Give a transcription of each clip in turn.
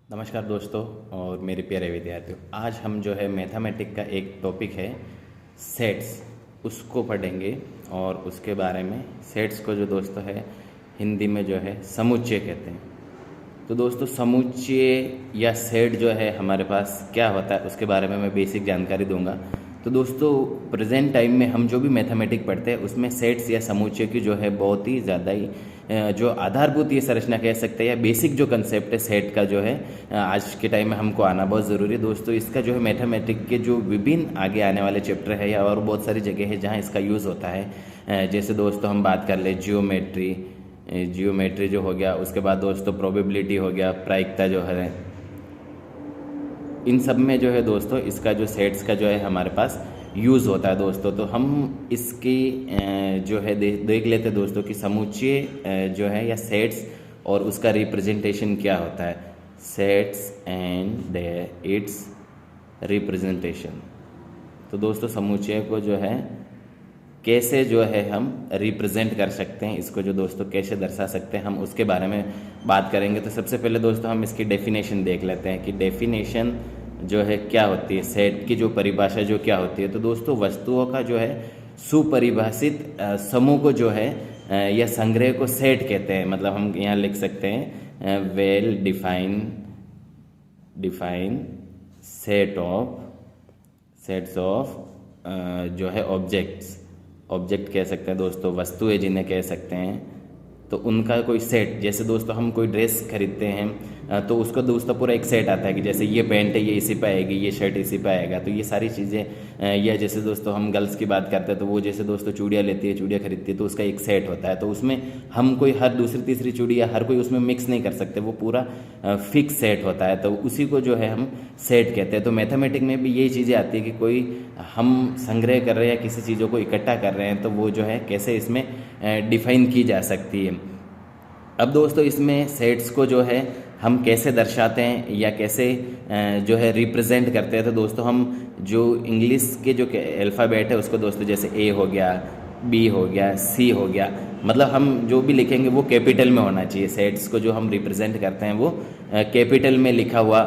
नमस्कार दोस्तों और मेरे प्यारे विद्यार्थियों। आज हम जो है मैथमेटिक का एक टॉपिक है सेट्स, उसको पढ़ेंगे। और उसके बारे में सेट्स को जो दोस्तों है हिंदी में जो है समुच्चय कहते हैं। तो दोस्तों समुच्चय या सेट जो है हमारे पास क्या होता है उसके बारे में मैं बेसिक जानकारी दूंगा। तो दोस्तों प्रेजेंट टाइम में हम जो भी मैथमेटिक पढ़ते हैं उसमें सेट्स या समुच्चय की जो है बहुत ही ज़्यादा ही जो आधारभूत ये संरचना कह सकते हैं या बेसिक जो कंसेप्ट है सेट का जो है आज के टाइम में हमको आना बहुत ज़रूरी है दोस्तों। इसका जो है मैथमेटिक के जो विभिन्न आगे आने वाले चैप्टर है या और बहुत सारी जगह है जहाँ इसका यूज़ होता है। जैसे दोस्तों हम बात कर ले जियोमेट्री जो हो गया, उसके बाद दोस्तों प्रोबेबिलिटी हो गया, प्रायिकता जो है, इन सब में जो है दोस्तों इसका जो सेट्स का जो है हमारे पास यूज़ होता है दोस्तों। तो हम इसकी जो है देख लेते हैं दोस्तों कि समुच्चय जो है या सेट्स और उसका रिप्रेजेंटेशन क्या होता है। Sets and it's representation. तो दोस्तों समुच्चय को जो है कैसे जो है हम रिप्रेजेंट कर सकते हैं, इसको जो दोस्तों कैसे दर्शा सकते हैं, हम उसके बारे में बात करेंगे। तो सबसे पहले दोस्तों हम इसकी डेफिनेशन देख लेते हैं कि डेफिनेशन जो है क्या होती है, सेट की जो परिभाषा जो क्या होती है। तो दोस्तों वस्तुओं का जो है सुपरिभाषित समूह को जो है या संग्रह को सेट कहते हैं। मतलब हम यहाँ लिख सकते हैं वेल डिफाइन सेट्स ऑफ जो है ऑब्जेक्ट कह सकते हैं दोस्तों, वस्तुएं जिन्हें कह सकते हैं। तो उनका कोई सेट, जैसे दोस्तों हम कोई ड्रेस खरीदते हैं तो उसको दोस्तों पूरा एक सेट आता है कि जैसे ये पैंट है ये इसी पे आएगी, ये शर्ट इसी पे आएगा। तो ये सारी चीज़ें या जैसे दोस्तों हम गर्ल्स की बात करते हैं तो वो जैसे दोस्तों चूड़ियाँ लेती है, चूड़ियाँ खरीदती है, तो उसका एक सेट होता है। तो उसमें हम कोई हर दूसरी तीसरी चूड़ी या हर कोई उसमें मिक्स नहीं कर सकते, वो पूरा फिक्स सेट होता है। तो उसी को जो है हम सेट कहते हैं। तो मैथमेटिक में भी यही चीज़ें आती है कि कोई हम संग्रह कर रहे हैं या किसी चीज़ों को इकट्ठा कर रहे हैं तो वो जो है कैसे इसमें डिफाइन की जा सकती है। अब दोस्तों इसमें सेट्स को जो है हम कैसे दर्शाते हैं या कैसे जो है रिप्रेजेंट करते हैं। तो दोस्तों हम जो इंग्लिश के जो अल्फ़ाबेट है उसको दोस्तों जैसे ए हो गया, बी हो गया, सी हो गया, मतलब हम जो भी लिखेंगे वो कैपिटल में होना चाहिए। सेट्स को जो हम रिप्रेजेंट करते हैं वो कैपिटल में लिखा हुआ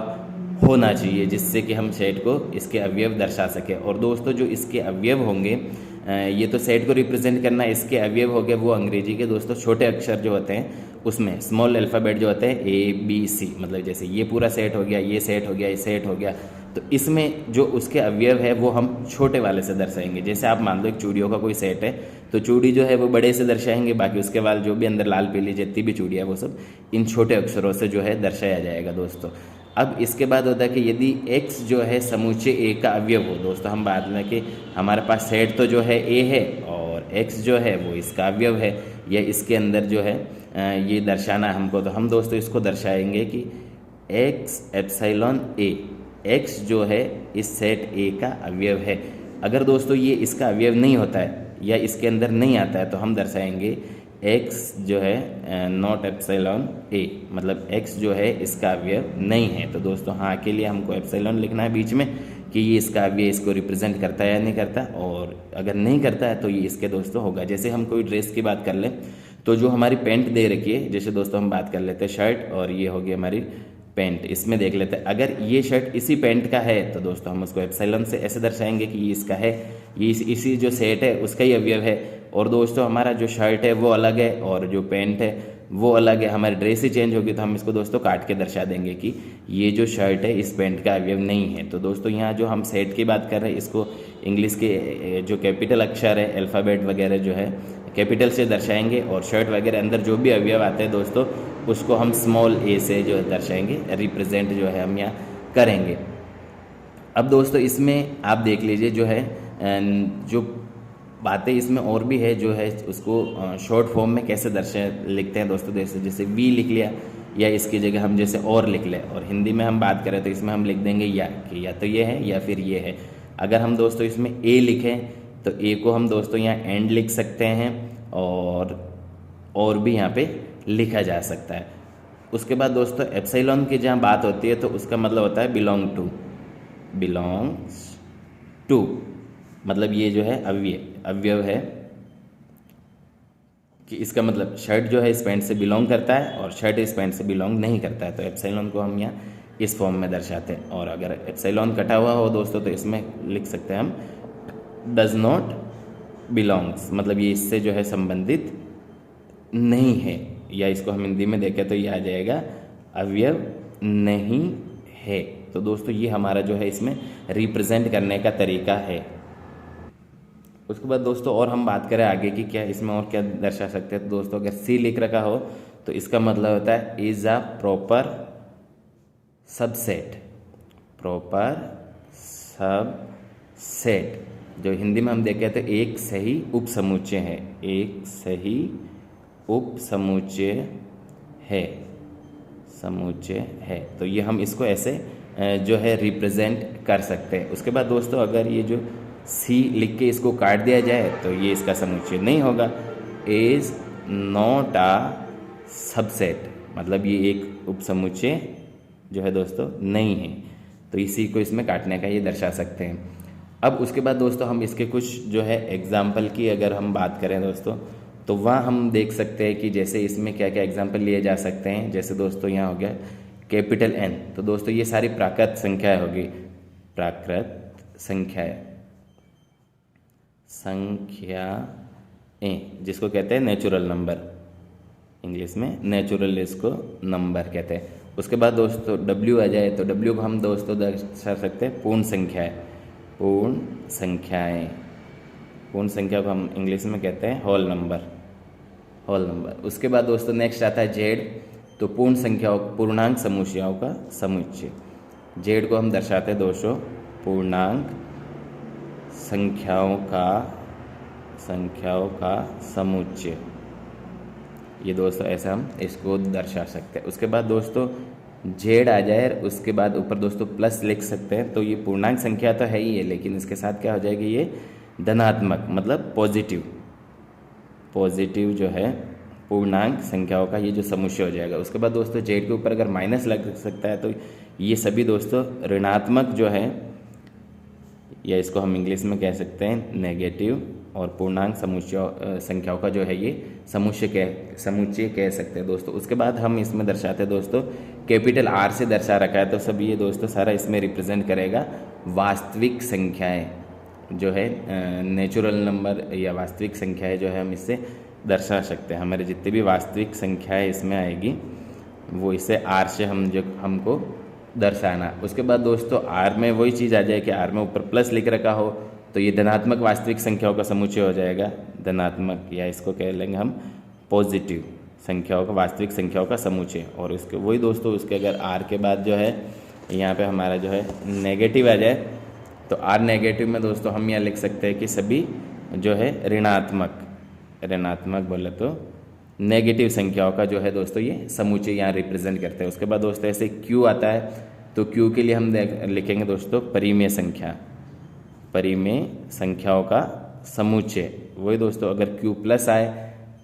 होना चाहिए, जिससे कि हम सेट को इसके अवयव दर्शा सकें। और दोस्तों जो इसके अवयव होंगे, ये तो सेट को रिप्रेजेंट करना, इसके अवयव हो गए वो अंग्रेजी के दोस्तों छोटे अक्षर जो होते हैं उसमें स्मॉल अल्फ़ाबेट जो होते हैं ए बी सी, मतलब जैसे ये पूरा सेट हो गया, ये सेट हो गया, ये सेट हो गया। तो इसमें जो उसके अवयव है वो हम छोटे वाले से दर्शाएंगे। जैसे आप मान लो एक चूड़ियों का कोई सेट है तो चूड़ी जो है वो बड़े से दर्शाएंगे, बाकी उसके बाद जो भी अंदर लाल पीली जितनी भी चूड़ियाँ वो सब इन छोटे अक्षरों से जो है दर्शाया जाएगा दोस्तों। अब इसके बाद होता है कि यदि x जो है समुच्चय ए का अवयव हो, दोस्तों हम बात में कि हमारे पास सेट तो जो है ए है और x जो है वो इसका अवयव है या इसके अंदर जो है ये दर्शाना हमको। तो हम दोस्तों इसको दर्शाएंगे कि x एप्सिलॉन ए, x जो है इस सेट ए का अवयव है। अगर दोस्तों ये इसका अवयव नहीं होता है या इसके अंदर नहीं आता है तो हम दर्शाएंगे x जो है नॉट एप्सिलॉन ए, मतलब x जो है इसका अवयव नहीं है। तो दोस्तों हाँ के लिए हमको एप्सिलॉन लिखना है बीच में कि ये इसका अवयव इसको रिप्रेजेंट करता है या नहीं करता, और अगर नहीं करता है तो ये इसके दोस्तों होगा। जैसे हम कोई ड्रेस की बात कर लें तो जो हमारी पैंट दे रखी है, जैसे दोस्तों हम बात कर लेते हैं शर्ट और ये होगी हमारी पैंट, इसमें देख लेते हैं अगर ये शर्ट इसी पैंट का है तो दोस्तों हम उसको एप्सिलॉन से ऐसे दर्शाएंगे कि ये इसका है, ये इसी जो सेट है उसका ही अवयव है। और दोस्तों हमारा जो शर्ट है वो अलग है और जो पैंट है वो अलग है, हमारी ड्रेस ही चेंज होगी तो हम इसको दोस्तों काट के दर्शा देंगे कि ये जो शर्ट है इस पैंट का अवयव नहीं है। तो दोस्तों यहाँ जो हम सेट की बात कर रहे हैं इसको इंग्लिश के जो कैपिटल अक्षर है अल्फ़ाबेट वगैरह जो है कैपिटल से दर्शाएंगे, और शर्ट वगैरह अंदर जो भी अवयव आते हैं दोस्तों उसको हम स्मॉल ए से जो है दर्शाएंगे, रिप्रेजेंट जो है हम यहाँ करेंगे। अब दोस्तों इसमें आप देख लीजिए जो है जो बातें इसमें और भी है जो है उसको शॉर्ट फॉर्म में कैसे लिखते हैं दोस्तों। जैसे वी लिख लिया या इसकी जगह हम जैसे और लिख लें, और हिंदी में हम बात करें तो इसमें हम लिख देंगे या, कि या तो ये है या फिर ये है। अगर हम दोस्तों इसमें ए लिखें तो ए को हम दोस्तों यहाँ एंड लिख सकते हैं और भी यहाँ पे लिखा जा सकता है। उसके बाद दोस्तों एप्सिलॉन की जहाँ बात होती है तो उसका मतलब होता है बिलोंग्स टू, मतलब ये जो है अवयव है कि इसका मतलब शर्ट जो है इस पैंट से बिलोंग करता है और शर्ट इस पैंट से बिलोंग नहीं करता है। तो एप्सिलॉन को हम यहाँ इस फॉर्म में दर्शाते हैं। और अगर एप्सिलॉन कटा हुआ हो दोस्तों तो इसमें लिख सकते हैं हम डज नॉट बिलोंग्स, मतलब ये इससे जो है संबंधित नहीं है, या इसको हम हिंदी में देखें तो ये आ जाएगा अवयव नहीं है। तो दोस्तों ये हमारा जो है इसमें रिप्रेजेंट करने का तरीका है। उसके बाद दोस्तों और हम बात करें आगे की क्या इसमें और क्या दर्शा सकते हैं। तो दोस्तों अगर सी लिख रखा हो तो इसका मतलब होता है is a proper subset, proper subset, जो हिंदी में हम देखें तो एक सही उपसमुच्चय है, एक सही उपसमुच्चय है, समुच्चय है। तो ये हम इसको ऐसे जो है रिप्रेजेंट कर सकते हैं। उसके बाद दोस्तों अगर ये जो सी लिख के इसको काट दिया जाए तो ये इसका समुच्चय नहीं होगा। इज नॉट अ सबसेट, मतलब ये एक उपसमुच्चय जो है दोस्तों नहीं है। तो इसी को इसमें काटने का ये दर्शा सकते हैं। अब उसके बाद दोस्तों हम इसके कुछ जो है एग्जाम्पल की अगर हम बात करें दोस्तों तो वहाँ हम देख सकते हैं कि जैसे इसमें क्या क्या एग्जाम्पल लिए जा सकते हैं। जैसे दोस्तों यहाँ हो गया कैपिटल एन, तो दोस्तों ये सारी प्राकृत संख्याएं होगी, प्राकृत संख्याएं, संख्याएं जिसको कहते हैं नेचुरल नंबर, इंग्लिश में नेचुरल इसको नंबर कहते हैं। उसके बाद दोस्तों डब्ल्यू आ जाए तो डब्ल्यू को हम दोस्तों दर्शा सकते हैं पूर्ण संख्याएं, पूर्ण संख्याएं, पूर्ण संख्या को हम इंग्लिश में कहते हैं होल नंबर, होल नंबर। उसके बाद दोस्तों नेक्स्ट आता है जेड, तो पूर्ण संख्याओं पूर्णांक समुच्चयों का समुच्चय। जेड को हम दर्शाते हैं दोस्तों पूर्णांक संख्याओं का समुच्चय। ये दोस्तों ऐसा हम इसको दर्शा सकते हैं। उसके बाद दोस्तों जेड आ जाए उसके बाद ऊपर दोस्तों प्लस लिख सकते हैं। तो ये पूर्णांक संख्या तो है ही है, लेकिन इसके साथ क्या हो जाएगी ये धनात्मक, मतलब पॉजिटिव, पॉजिटिव जो है पूर्णांक संख्याओं का ये जो समुच्चय हो जाएगा। उसके बाद दोस्तों जेड के ऊपर अगर माइनस लग सकता है तो ये सभी दोस्तों ऋणात्मक जो है, या इसको हम इंग्लिश में कह सकते हैं नेगेटिव, और पूर्णांक समुच्चय संख्याओं का जो है ये समुच्चय कह सकते हैं दोस्तों। उसके बाद हम इसमें दर्शाते हैं दोस्तों कैपिटल आर से दर्शा रखा है, तो सब ये दोस्तों सारा इसमें रिप्रेजेंट करेगा वास्तविक संख्याएं जो है, नेचुरल नंबर या वास्तविक संख्याएं जो है हम इससे दर्शा सकते हैं। हमारे जितनी भी वास्तविक संख्याएं इसमें आएगी वो इसे आर से हम जो हमको दर्शाना। उसके बाद दोस्तों आर में वही चीज़ आ जाए कि आर में ऊपर प्लस लिख रखा हो तो ये धनात्मक वास्तविक संख्याओं का समुच्चय हो जाएगा, धनात्मक, या इसको कह लेंगे हम पॉजिटिव संख्याओं का, वास्तविक संख्याओं का समुच्चय। और उसके वही दोस्तों उसके अगर आर के बाद जो है यहाँ पे हमारा जो है नेगेटिव आ जाए तो आर नेगेटिव में दोस्तों हम यहाँ लिख सकते हैं कि सभी जो है ऋणात्मक, ऋणात्मक बोले तो नेगेटिव संख्याओं का जो है दोस्तों ये समुच्चय यहाँ रिप्रेजेंट करते हैं। उसके बाद दोस्तों ऐसे क्यू आता है तो क्यू के लिए हम लिखेंगे दोस्तों परिमेय संख्या, परिमेय संख्याओं का समुच्चय। वही दोस्तों अगर क्यू प्लस आए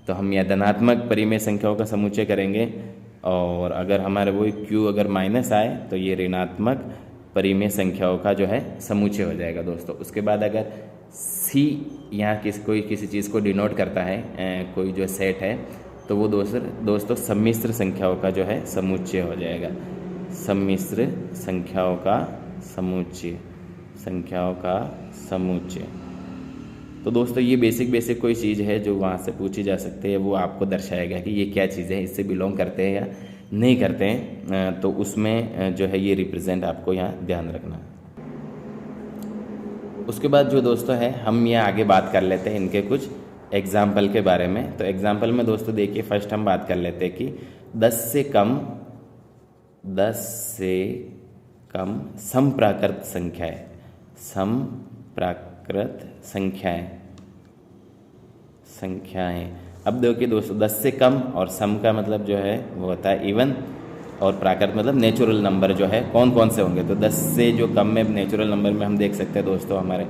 तो हम यह धनात्मक परिमेय संख्याओं का समुच्चय करेंगे, और अगर हमारे वही क्यू अगर माइनस आए तो ये ऋणात्मक परिमेय संख्याओं का जो है समुच्चय हो जाएगा दोस्तों। उसके बाद अगर सी यहाँ कोई किसी चीज़ को डिनोट करता है, कोई जो सेट है, तो वो दोस्तों सम्मिश्र संख्याओं का जो है समुच्चय हो जाएगा, सम्मिश्र संख्याओं का समुच्चय, संख्याओं का समुच्चय। तो दोस्तों ये बेसिक कोई चीज़ है जो वहाँ से पूछी जा सकती है, वो आपको दर्शाएगा कि ये क्या चीज़ है, इससे बिलोंग करते हैं या नहीं करते हैं, तो उसमें जो है ये रिप्रेजेंट आपको यहाँ ध्यान रखना। उसके बाद जो दोस्तों है हम यहाँ आगे बात कर लेते हैं इनके कुछ एग्जाम्पल के बारे में। तो एग्जाम्पल में दोस्तों देखिए फर्स्ट हम बात कर लेते हैं कि 10 से कम समप्राकृत संख्याएं, समप्राकृत संख्याएं। अब देखिए दोस्तों 10 से कम और सम का मतलब जो है वो होता है इवन, और प्राकृत मतलब नेचुरल नंबर जो है कौन कौन से होंगे। तो 10 से जो कम में नेचुरल नंबर में हम देख सकते हैं दोस्तों हमारे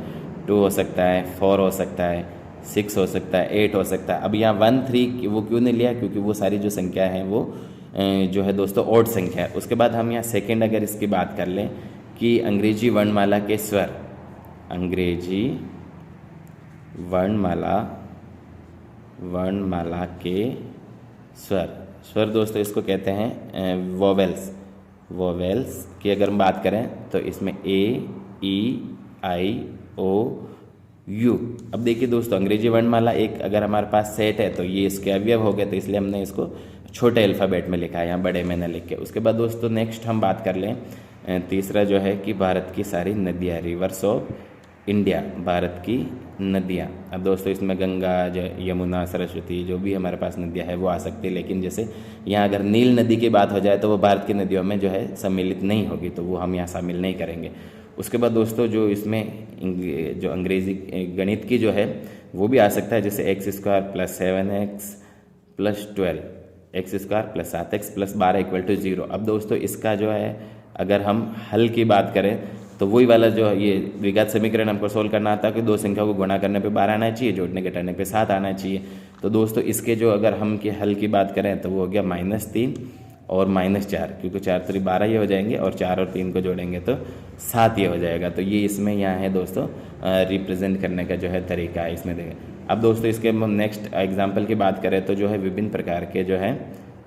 2 हो सकता है, 4 हो सकता है, 6 हो सकता है, 8 हो सकता है। अब यहाँ 1, 3 वो क्यों नहीं लिया, क्योंकि वो सारी जो संख्या है वो जो है दोस्तों ऑड संख्या है। उसके बाद हम यहाँ सेकेंड अगर इसकी बात कर लें कि अंग्रेजी वर्णमाला के स्वर, अंग्रेजी वर्णमाला के स्वर दोस्तों इसको कहते हैं वोवेल्स, वोवेल्स की अगर हम बात करें तो इसमें ए, ई, आई, ओ, यू। अब देखिए दोस्तों, अंग्रेजी वर्णमाला एक अगर हमारे पास सेट है तो ये इसके अवयव हो गए, तो इसलिए हमने इसको छोटे अल्फ़ाबेट में लिखा है, यहाँ बड़े में न लिख के। उसके बाद दोस्तों नेक्स्ट हम बात कर लें तीसरा जो है कि भारत की सारी नदियाँ, रिवर्स ऑफ इंडिया, भारत की नदियाँ। अब दोस्तों इसमें गंगा, यमुना, सरस्वती, जो भी हमारे पास नदियाँ है वो आ सकती है, लेकिन जैसे यहाँ अगर नील नदी की बात हो जाए तो वो भारत की नदियों में जो है सम्मिलित नहीं होगी, तो वो हम यहाँ शामिल नहीं करेंगे। उसके बाद दोस्तों जो इसमें जो अंग्रेज़ी गणित की जो है वो भी आ सकता है, जैसे x² + 7x + 12, x² + 7x + 12 = 0। अब दोस्तों इसका जो है अगर हम हल की बात करें तो वही वाला जो ये द्विघात समीकरण हमको सोल्व करना आता है कि दो संख्या को गुणा करने पे 12 आना चाहिए, जोड़ने घटाने पे 7 आना चाहिए। तो दोस्तों इसके जो अगर हम के हल की बात करें तो वो हो गया -3 और -4, क्योंकि 4 3 12 ये हो जाएंगे और 4 और 3 को जोड़ेंगे तो 7 ये हो जाएगा। तो ये इसमें यहाँ है दोस्तों रिप्रेजेंट करने का जो है तरीका है, इसमें देखें। अब दोस्तों इसके हम नेक्स्ट एग्जाम्पल की बात करें तो जो है विभिन्न प्रकार के जो है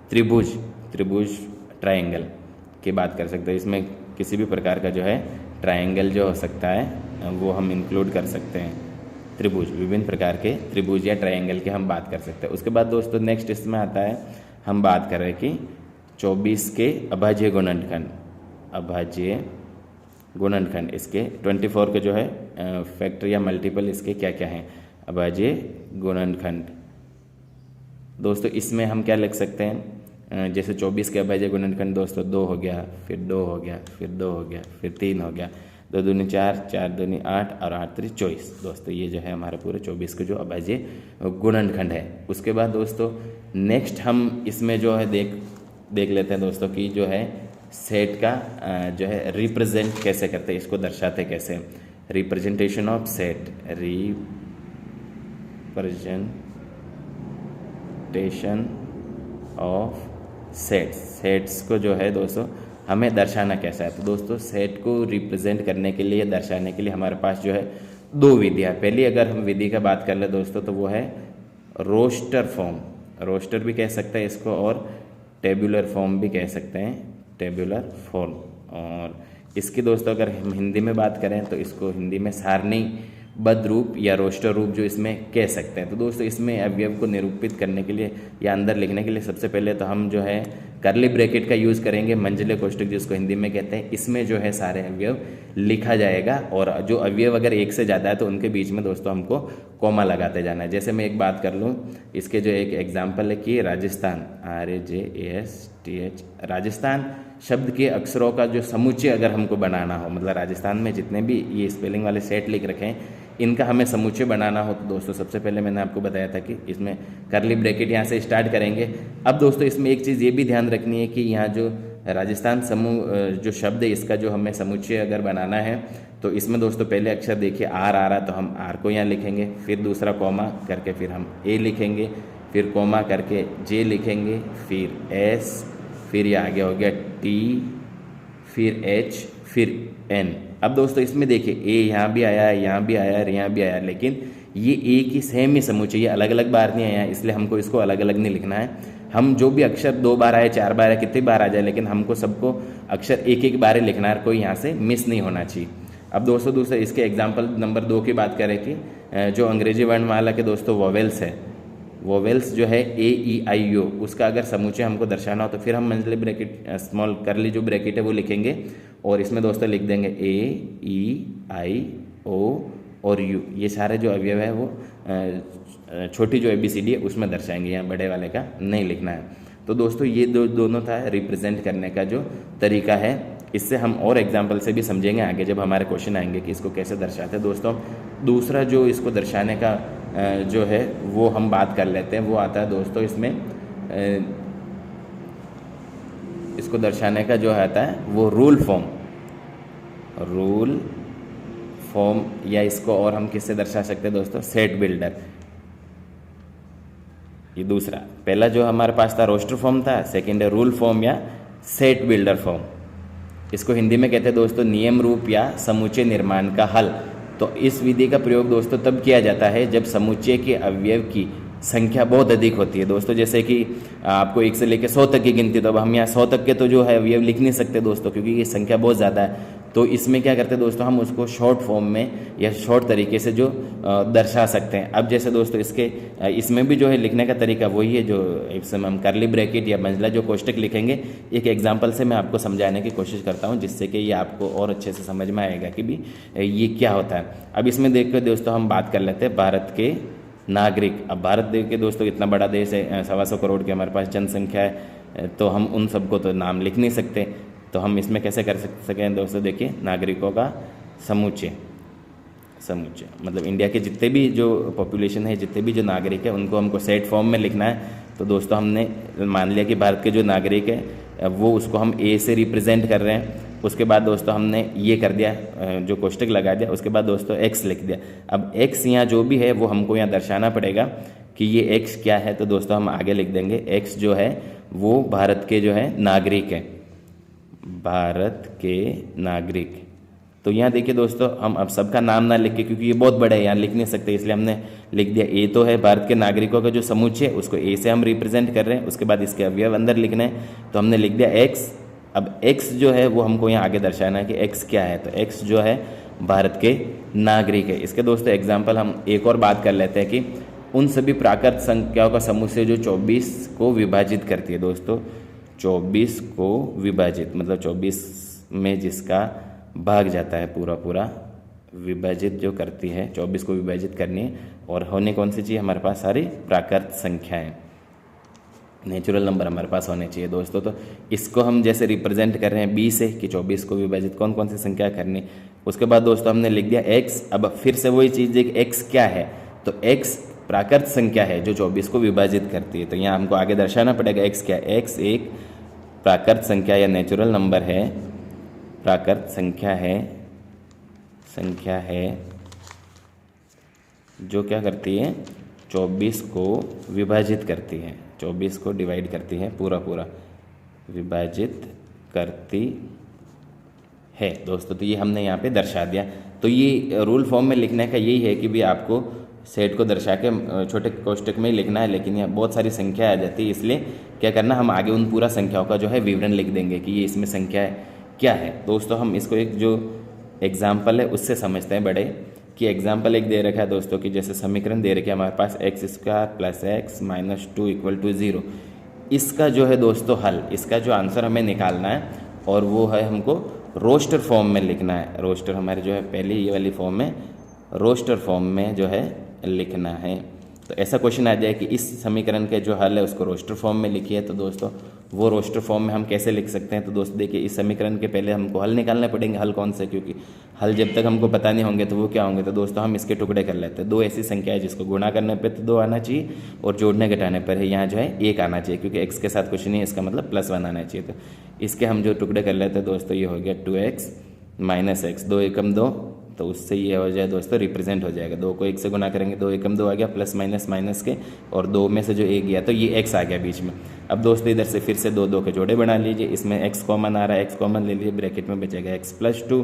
त्रिभुज ट्राइंगल की बात कर सकते हैं। इसमें किसी भी प्रकार का जो है ट्राइंगल जो हो सकता है वो हम इंक्लूड कर सकते हैं। त्रिभुज, विभिन्न प्रकार के त्रिभुज या ट्राइंगल के हम बात कर सकते हैं। उसके बाद दोस्तों नेक्स्ट इसमें आता है, हम बात करें कि 24 के अभाज्य गुणनखंड इसके 24 के जो है फैक्टर या मल्टीपल इसके क्या क्या हैं, अभाज्य गुणनखंड। दोस्तों इसमें हम क्या लिख सकते हैं, जैसे 24 के अभाज्य गुणनखंड दोस्तों 2 हो गया, फिर 2 हो गया, फिर 2 हो गया, फिर 3 हो गया, 2 दूनी 4, 4 दूनी 8 और 8 3 24। दोस्तों ये जो है हमारे पूरे 24 के जो अभाज्य गुणनखंड है। उसके बाद दोस्तों नेक्स्ट हम इसमें जो है देख लेते हैं दोस्तों कि जो है सेट का जो है रिप्रेजेंट कैसे करते हैं, इसको दर्शाते कैसे। Representation of set, representation of sets को जो है दोस्तों हमें दर्शाना कैसा है। तो दोस्तों सेट को रिप्रेजेंट करने के लिए, दर्शाने के लिए हमारे पास जो है 2 विधियाँ। पहली अगर हम विधि का बात कर ले दोस्तों तो वो है रोस्टर फॉर्म, रोस्टर भी कह सकते हैं इसको, और टेबुलर फॉर्म भी कह सकते हैं, टेबुलर फॉर्म। और इसकी दोस्तों अगर हम हिंदी में बात करें तो इसको हिंदी में सारणीबद्ध रूप या रोस्टर रूप जो इसमें कह सकते हैं। तो दोस्तों इसमें अवयव को निरूपित करने के लिए या अंदर लिखने के लिए सबसे पहले तो हम जो है कर्ली ब्रैकेट का यूज़ करेंगे, मंझले कोष्ठक जिसको हिंदी में कहते हैं। इसमें जो है सारे अवयव लिखा जाएगा, और जो अवयव अगर एक से ज़्यादा है तो उनके बीच में दोस्तों हमको कॉमा लगाते जाना है। जैसे मैं एक बात कर लूँ, इसके जो एक एग्जाम्पल है कि राजस्थान, RAJASTH, राजस्थान शब्द के अक्षरों का जो समुच्चय अगर हमको बनाना हो, मतलब राजस्थान में जितने भी ये स्पेलिंग वाले सेट लिख रखे हैं इनका हमें समुच्चय बनाना हो, तो दोस्तों सबसे पहले मैंने आपको बताया था कि इसमें कर्ली ब्रैकेट यहाँ से स्टार्ट करेंगे। अब दोस्तों इसमें एक चीज़ ये भी ध्यान रखनी है कि यहाँ जो राजस्थान समूह जो शब्द है इसका जो हमें समुच्चय अगर बनाना है तो इसमें दोस्तों पहले अक्षर देखिए आर आ रहा, तो हम आर को यहाँ लिखेंगे, फिर दूसरा कॉमा करके फिर हम ए लिखेंगे, फिर कॉमा करके जे लिखेंगे, फिर एस, फिर ये आगे हो गया टी, फिर एच, फिर एन। अब दोस्तों इसमें देखिए ए यहाँ भी आया है, यहाँ भी आया है, यहाँ भी आया है, लेकिन ये एक ही सेम ही समुच्चय, ये अलग अलग बार नहीं आया है, इसलिए हमको इसको अलग अलग नहीं लिखना है। हम जो भी अक्षर 2 बार आए, 4 बार आए, कितनी बार आ जाए, लेकिन हमको सबको अक्षर एक एक बार लिखना है, कोई यहाँ से मिस नहीं होना चाहिए। अब दोस्तों दूसरे इसके एग्जाम्पल नंबर 2 की बात करें कि जो अंग्रेजी वर्णमाला के दोस्तों वोवेल्स है, वोवेल्स जो है AEIO, उसका अगर समुच्चय हमको दर्शाना हो तो फिर हम मंझले ब्रैकेट, स्मॉल कर्ली जो ब्रैकेट है वो लिखेंगे, और इसमें दोस्तों लिख देंगे AEIO और U। ये सारे जो अवयव है वो छोटी जो ABCD है उसमें दर्शाएंगे, यहाँ बड़े वाले का नहीं लिखना है। तो दोस्तों ये दोनों था रिप्रेजेंट करने का जो तरीका है। इससे हम और एग्जाम्पल से भी समझेंगे आगे जब हमारे क्वेश्चन आएंगे कि इसको कैसे दर्शाते हैं। दोस्तों दूसरा जो इसको दर्शाने का जो है वो हम बात कर लेते हैं, वो आता है दोस्तों इसमें इसको दर्शाने का जो आता है वो रूल फॉर्म, या इसको और हम किससे दर्शा सकते हैं दोस्तों, सेट बिल्डर। ये दूसरा, पहला जो हमारे पास था रोस्टर फॉर्म था, सेकंड है रूल फॉर्म या सेट बिल्डर फॉर्म। इसको हिंदी में कहते हैं दोस्तों नियम रूप या समुच्चय निर्माण का हल। तो इस विधि का प्रयोग दोस्तों तब किया जाता है जब समुच्चय के अवयव की संख्या बहुत अधिक होती है दोस्तों, जैसे कि आपको 1 से लेकर 100 तक की गिनती, तो अब हम यहाँ 100 तक के तो जो है ये लिख नहीं सकते दोस्तों, क्योंकि ये संख्या बहुत ज़्यादा है। तो इसमें क्या करते हैं दोस्तों, हम उसको शॉर्ट फॉर्म में या शॉर्ट तरीके से जो दर्शा सकते हैं। अब जैसे दोस्तों इसमें भी जो है लिखने का तरीका वही है, जो इसमें हम करली ब्रैकेट या मंझला जो कोष्टक लिखेंगे, एक एग्जाम्पल से मैं आपको समझाने की कोशिश करता हूँ, जिससे कि ये आपको और अच्छे से समझ में आएगा कि भी ये क्या होता है। अब इसमें देख कर दोस्तों हम बात कर लेते हैं भारत के नागरिक। अब भारत देश के दोस्तों इतना बड़ा देश है, 125 करोड़ की हमारे पास जनसंख्या है, तो हम उन सबको तो नाम लिख नहीं सकते। तो हम इसमें कैसे कर सकें दोस्तों, देखिए नागरिकों का समुच्चय मतलब इंडिया के जितने भी जो पॉपुलेशन है, जितने भी जो नागरिक है, उनको हमको सेट फॉर्म में लिखना है। तो दोस्तों हमने मान लिया कि भारत के जो नागरिक है वो उसको हम ए से रिप्रेजेंट कर रहे हैं। उसके बाद दोस्तों हमने ये कर दिया, जो कोष्टक लगा दिया, उसके बाद दोस्तों एक्स लिख दिया। अब एक्स यहाँ जो भी है वो हमको यहाँ दर्शाना पड़ेगा कि ये एक्स क्या है। तो दोस्तों हम आगे लिख देंगे एक्स जो है वो भारत के जो है नागरिक है, भारत के नागरिक। तो यहाँ देखिए दोस्तों, हम अब सबका नाम ना लिख के, क्योंकि ये बहुत बड़ा है यहाँ लिख नहीं सकते, इसलिए हमने लिख दिया ए तो है भारत के नागरिकों का जो समुच्चय, उसको ए से हम रिप्रेजेंट कर रहे हैं। उसके बाद इसके अवयव अंदर लिखने हैं, तो हमने लिख दिया एक्स। अब एक्स जो है वो हमको यहाँ आगे दर्शाना है कि एक्स क्या है। तो एक्स जो है भारत के नागरिक है। इसके दोस्तों एग्जाम्पल हम एक और बात कर लेते हैं कि उन सभी प्राकृत संख्याओं का समूह से जो 24 को विभाजित करती है दोस्तों, 24 को विभाजित मतलब 24 में जिसका भाग जाता है पूरा विभाजित जो करती है, 24 को विभाजित करनी है। और होने कौन सी चाहिए हमारे पास, सारी प्राकृत संख्याएं, नेचुरल नंबर हमारे पास होने चाहिए दोस्तों। तो इसको हम जैसे रिप्रेजेंट कर रहे हैं बी से कि 24 को विभाजित कौन कौन सी संख्या करनी। उसके बाद दोस्तों हमने लिख दिया एक्स। अब फिर से वही चीज़ है कि एक्स क्या है, तो एक्स प्राकृत संख्या है जो 24 को विभाजित करती है। तो यहाँ हमको आगे दर्शाना पड़ेगा एक्स क्या है। एक्स एक प्राकृत संख्या या नेचुरल नंबर है, प्राकृत संख्या है जो क्या करती है, 24 को विभाजित करती है, 24 को डिवाइड करती है, पूरा विभाजित करती है दोस्तों। तो ये हमने यहाँ पे दर्शा दिया। तो ये रूल फॉर्म में लिखने का यही है कि भी आपको सेट को दर्शा के छोटे कोष्टक में ही लिखना है, लेकिन यहाँ बहुत सारी संख्या आ जाती है, इसलिए क्या करना, हम आगे उन पूरा संख्याओं का जो है विवरण लिख देंगे कि ये इसमें संख्या क्या है। दोस्तों हम इसको एक जो एग्जाम्पल है उससे समझते हैं बड़े, कि एग्जाम्पल एक दे रखा है दोस्तों कि जैसे समीकरण दे रखे हमारे पास X square plus X minus 2 equal to 0। इसका जो है दोस्तों हल, इसका जो आंसर हमें निकालना है, और वो है हमको रोस्टर फॉर्म में लिखना है। रोस्टर हमारे जो है पहले ये वाली फॉर्म में, रोस्टर फॉर्म में जो है लिखना है। तो ऐसा क्वेश्चन आ जाए कि इस समीकरण के जो हल है उसको रोस्टर फॉर्म में लिखिए। तो दोस्तों वो रोस्टर फॉर्म में हम कैसे लिख सकते हैं, तो दोस्तों देखिए इस समीकरण के पहले हमको हल निकालने पड़ेंगे। हल कौन से, क्योंकि हल जब तक हमको पता नहीं होंगे तो वो क्या होंगे। तो दोस्तों हम इसके टुकड़े कर लेते हैं। दो ऐसी संख्या है जिसको गुणा करने पर तो 2 आना चाहिए, और जोड़ने घटाने पर है यहाँ जो है 1 आना चाहिए, क्योंकि एक्स के साथ कुछ नहीं है, इसका मतलब +1 आना चाहिए। तो इसके हम जो टुकड़े कर लेते हैं दोस्तों, ये हो गया 2x माइनस एक्स, 2 एकम 2, तो उससे ये हो जाए दोस्तों रिप्रेजेंट हो जाएगा। 2 को 1 से गुना करेंगे, 2 एकम 2 आ गया, प्लस माइनस माइनस के, और 2 में से जो 1 गया तो ये x आ गया बीच में। अब दोस्तों इधर से फिर से 2 के जोड़े बना लीजिए, इसमें x कॉमन आ रहा है, x कॉमन ले लीजिए, ब्रैकेट में बचेगा x प्लस 2,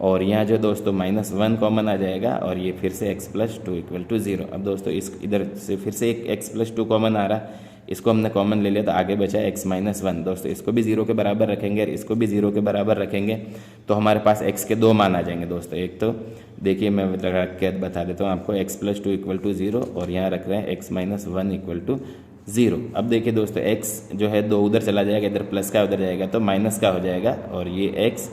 और यहाँ जो दोस्तों -1 कॉमन आ जाएगा, और ये फिर से x प्लस 2 इक्वल टू 0। अब दोस्तों इस इधर से फिर से एक x प्लस 2 कॉमन आ रहा है, इसको हमने कॉमन ले लिया तो आगे बचा x माइनस 1। दोस्तों इसको भी 0 के बराबर रखेंगे और इसको भी 0 के बराबर रखेंगे, तो हमारे पास x के 2 मान आ जाएंगे दोस्तों। एक तो देखिए मैं रख के बता देता हूँ आपको, x प्लस 2 इक्वल टू 0, और यहाँ रख रहे हैं x माइनस 1 इक्वल टू 0। अब देखिए दोस्तों x जो है 2 उधर चला जाएगा, इधर प्लस का उधर जाएगा तो माइनस का हो जाएगा, और ये x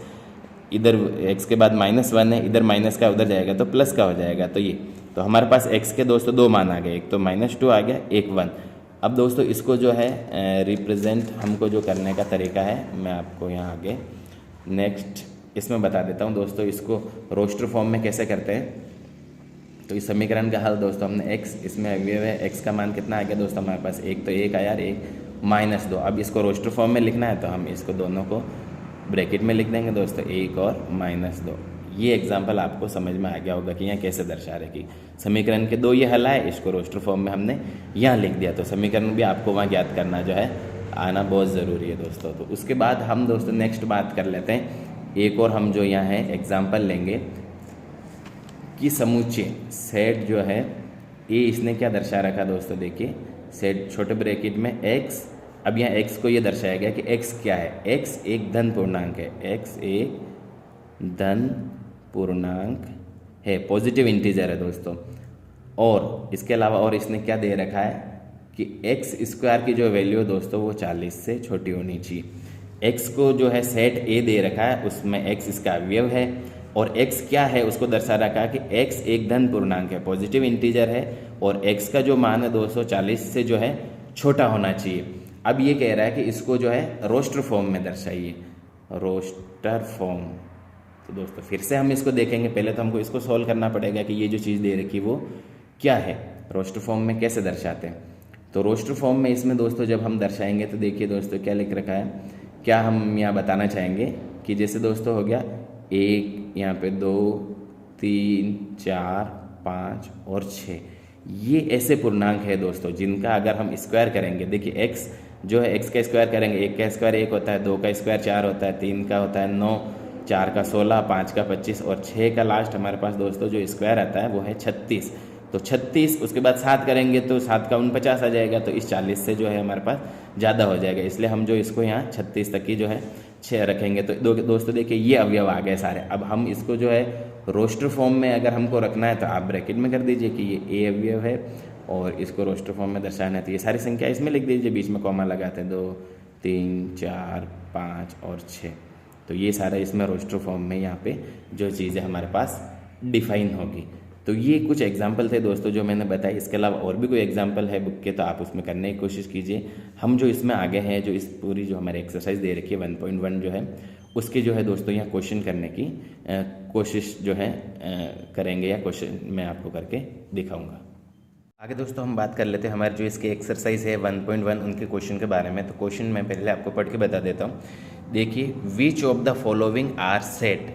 इधर x के बाद -1 है, इधर माइनस का उधर जाएगा तो प्लस का हो जाएगा। तो ये तो हमारे पास x के दोस्तों 2 मान आ गए, एक तो -2 आ गया, एक 1। अब दोस्तों इसको जो है रिप्रेजेंट हमको जो करने का तरीका है मैं आपको यहाँ आगे नेक्स्ट इसमें बता देता हूँ दोस्तों। इसको रोस्टर फॉर्म में कैसे करते हैं, तो इस समीकरण का हल दोस्तों हमने x, इसमें अवयव है x का मान कितना आ गया दोस्तों हमारे पास, एक तो 1 आया, एक -2। अब इसको रोस्टर फॉर्म में लिखना है तो हम इसको दोनों को ब्रैकेट में लिख देंगे दोस्तों, 1 और -2। ये एग्जाम्पल आपको समझ में आ गया होगा कि यहाँ कैसे दर्शा रहे कि समीकरण के 2 ये हल आए, इसको रोस्टर फॉर्म में हमने यहाँ लिख दिया। तो समीकरण भी आपको वहाँ ज्ञात करना जो है आना बहुत ज़रूरी है दोस्तों। तो उसके बाद हम दोस्तों नेक्स्ट बात कर लेते हैं, एक और हम जो यहाँ है एग्जाम्पल लेंगे कि समुच्चय सेट जो है ये इसने क्या दर्शा रखा दोस्तों, देखिए सेट छोटे ब्रैकेट में x। अब यहाँ x को ये दर्शाया गया कि x क्या है, x एक धन पूर्णांक है, x एक धन पूर्णांक है, पॉजिटिव इंटीजर है दोस्तों। और इसके अलावा और इसने क्या दे रखा है कि एक्स स्क्वायर की जो वैल्यू है दोस्तों वो 40 से छोटी होनी चाहिए। एक्स को जो है सेट ए दे रखा है, उसमें एक्स इसका अवयव है, और एक्स क्या है उसको दर्शा रखा है कि एक्स एक धन पूर्णांक है, पॉजिटिव इंटीजर है, और एक्स का जो मान है दोस्तों 40 से जो है छोटा होना चाहिए। अब ये कह रहा है कि इसको जो है रोस्टर फॉर्म में दर्शाइए, रोस्टर फॉर्म। तो दोस्तों फिर से हम इसको देखेंगे, पहले तो हमको इसको सॉल्व करना पड़ेगा कि ये जो चीज़ दे रखी वो क्या है, रोस्टर फॉर्म में कैसे दर्शाते हैं। तो रोस्टर फॉर्म में इसमें दोस्तों जब हम दर्शाएंगे तो देखिए दोस्तों क्या लिख रखा है, क्या हम यहाँ बताना चाहेंगे कि जैसे दोस्तों हो गया 1, यहाँ पे 2, 3, 4, 5 और 6, ये ऐसे पूर्णांक है दोस्तों जिनका अगर हम स्क्वायर करेंगे, देखिए x जो है x का स्क्वायर करेंगे, 1 का स्क्वायर 1 होता है, 2 का स्क्वायर 4 होता है, 3 का होता है 9, 4 का 16, 5 का 25 और 6 का लास्ट हमारे पास दोस्तों जो स्क्वायर आता है वो है 36। तो 36 उसके बाद 7 करेंगे तो 7 का 49 आ जाएगा, तो इस 40 से जो है हमारे पास ज़्यादा हो जाएगा, इसलिए हम जो इसको यहाँ 36 तक की जो है 6 रखेंगे। तो दोस्तों देखिए ये अवयव आ गए सारे। अब हम इसको जो है रोस्टर फॉर्म में अगर हमको रखना है तो आप ब्रैकेट में कर दीजिए कि ये ए अवयव है और इसको रोस्टर फॉर्म में दर्शाना है, तो ये सारी संख्या इसमें लिख दीजिए, बीच में कॉमा लगाते हैं 2, 3, 4, 5 और 6। तो ये सारा इसमें रोस्टर फॉर्म में यहाँ पे जो चीज़ें हमारे पास डिफाइन होगी। तो ये कुछ एग्जाम्पल थे दोस्तों जो मैंने बताया। इसके अलावा और भी कोई एग्जाम्पल है बुक के तो आप उसमें करने की कोशिश कीजिए। हम जो इसमें आगे हैं, जो इस पूरी जो हमारी एक्सरसाइज दे रखी है 1.1 जो है उसके जो है दोस्तों यहाँ क्वेश्चन करने की कोशिश जो है करेंगे, या क्वेश्चन मैं आपको करके दिखाऊंगा। आगे दोस्तों हम बात कर लेते हैं हमारे जो इसके एक्सरसाइज है 1.1 उनके क्वेश्चन के बारे में। तो क्वेश्चन मैं पहले आपको पढ़ के बता देता हूँ। देखिए, which of the following are set,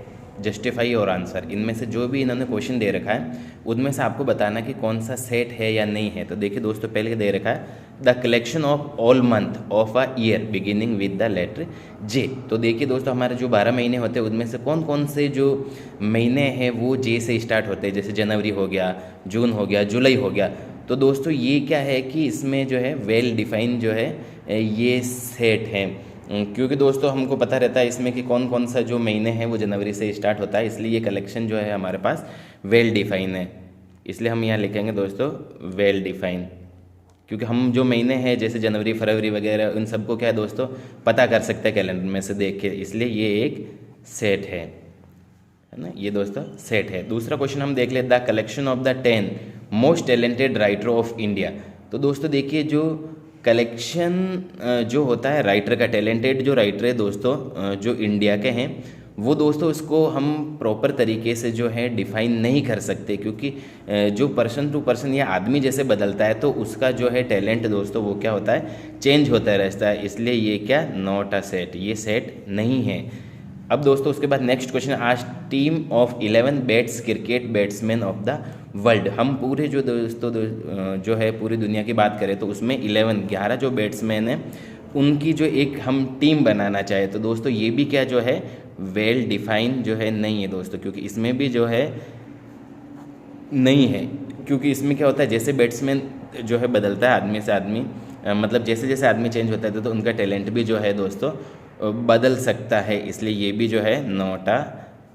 justify और आंसर। इनमें से जो भी इन्होंने क्वेश्चन दे रखा है उनमें से आपको बताना कि कौन सा सेट है या नहीं है। तो देखिए दोस्तों, पहले दे रखा है the collection of all month of a year beginning with the letter J. तो देखिए दोस्तों, हमारे जो 12 महीने होते हैं उनमें से कौन कौन से जो महीने हैं वो जे से स्टार्ट होते हैं, जैसे जनवरी हो गया, जून हो गया, जुलाई हो गया। तो दोस्तों ये क्या है कि इसमें जो है वेल डिफाइन जो है ये सेट है, क्योंकि दोस्तों हमको पता रहता है इसमें कि कौन कौन सा जो महीने हैं वो जनवरी से स्टार्ट होता है, इसलिए ये कलेक्शन जो है हमारे पास वेल डिफाइन है। इसलिए हम यहाँ लिखेंगे दोस्तों वेल डिफाइन, क्योंकि हम जो महीने हैं जैसे जनवरी, फरवरी वगैरह उन सबको क्या है दोस्तों पता कर सकते हैं कैलेंडर में से देख के, इसलिए ये एक सेट है ना, ये दोस्तों सेट है। दूसरा क्वेश्चन हम देख लेते the collection of the 10 most talented writer of India. तो दोस्तों देखिए, जो कलेक्शन जो होता है राइटर का, टैलेंटेड जो राइटर है दोस्तों जो इंडिया के हैं, वो दोस्तों उसको हम प्रॉपर तरीके से जो है डिफाइन नहीं कर सकते, क्योंकि जो पर्सन टू पर्सन या आदमी जैसे बदलता है तो उसका जो है टैलेंट दोस्तों वो क्या होता है, चेंज होता रहता है, इसलिए ये क्या नॉट अ सेट, ये सेट नहीं है। अब दोस्तों उसके बाद नेक्स्ट क्वेश्चन, आज team of 11 best cricket batsman of the world. हम पूरे जो दोस्तों जो है पूरी दुनिया की बात करें तो उसमें 11 जो बैट्समैन हैं उनकी जो एक हम टीम बनाना चाहे, तो दोस्तों ये भी क्या जो है वेल डिफाइन जो है नहीं है दोस्तों, क्योंकि इसमें भी जो है नहीं है, क्योंकि इसमें क्या होता है जैसे बैट्समैन जो है बदलता है आदमी से आदमी, मतलब जैसे जैसे आदमी चेंज होता है तो उनका टैलेंट भी जो है दोस्तों बदल सकता है, इसलिए ये भी जो है नॉट अ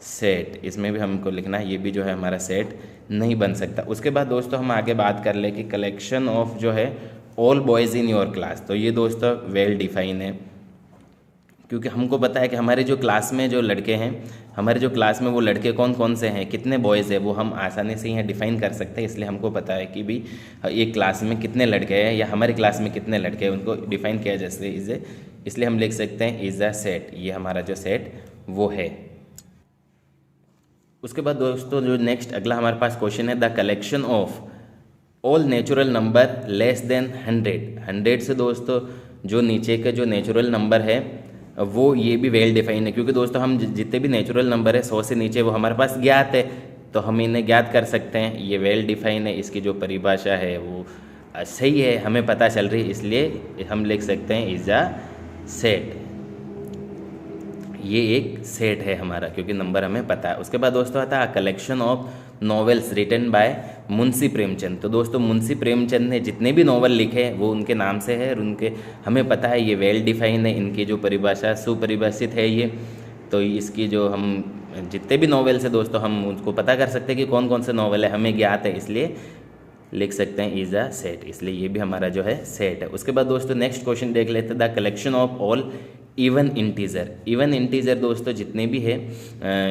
सेट, इसमें भी हमको लिखना है ये भी जो है हमारा सेट नहीं बन सकता। उसके बाद दोस्तों हम आगे बात कर ले कि कलेक्शन ऑफ जो है all boys in your class. तो ये दोस्तों वेल डिफाइन है, क्योंकि हमको पता है कि हमारे जो क्लास में जो लड़के हैं, हमारे जो क्लास में वो लड़के कौन कौन से हैं, कितने बॉयज़ हैं, वो हम आसानी से यहाँ डिफाइन कर सकते हैं, इसलिए हमको पता है कि भी एक क्लास में कितने लड़के हैं या हमारे क्लास में कितने लड़के हैं उनको डिफाइन किया जैसे इसे, इसलिए हम लिख सकते हैं इज़ अ सेट, ये हमारा जो सेट वो है। उसके बाद दोस्तों जो नेक्स्ट अगला हमारे पास क्वेश्चन है the collection of all natural number less then 100 से दोस्तों जो नीचे के जो नेचुरल नंबर है वो ये भी वेल डिफाइन है, क्योंकि दोस्तों हम जितने भी नेचुरल नंबर है 100 से नीचे वो हमारे पास ज्ञात है, तो हम इन्हें ज्ञात कर सकते हैं, ये वेल डिफाइन है, इसकी जो परिभाषा है वो सही है, हमें पता चल रही है, इसलिए हम लिख सकते हैं इज़ अ सेट, ये एक सेट है हमारा, क्योंकि नंबर हमें पता है। उसके बाद दोस्तों आता है collection of novels written by Munshi Premchand. तो दोस्तों मुंशी प्रेमचंद ने जितने भी नॉवल लिखे हैं वो उनके नाम से है, और उनके हमें पता है ये वेल डिफाइन है, इनकी जो परिभाषा सुपरिभाषित है ये। तो इसकी जो हम जितने भी नॉवेल्स है दोस्तों हम उसको पता कर सकते हैं कि कौन कौन से नॉवल है, हमें ज्ञात है, इसलिए लिख सकते हैं इज अ सेट, इसलिए ये भी हमारा जो है सेट है। उसके बाद दोस्तों नेक्स्ट क्वेश्चन देख लेते हैं, the collection of all even integer. Even integer दोस्तों जितने भी है,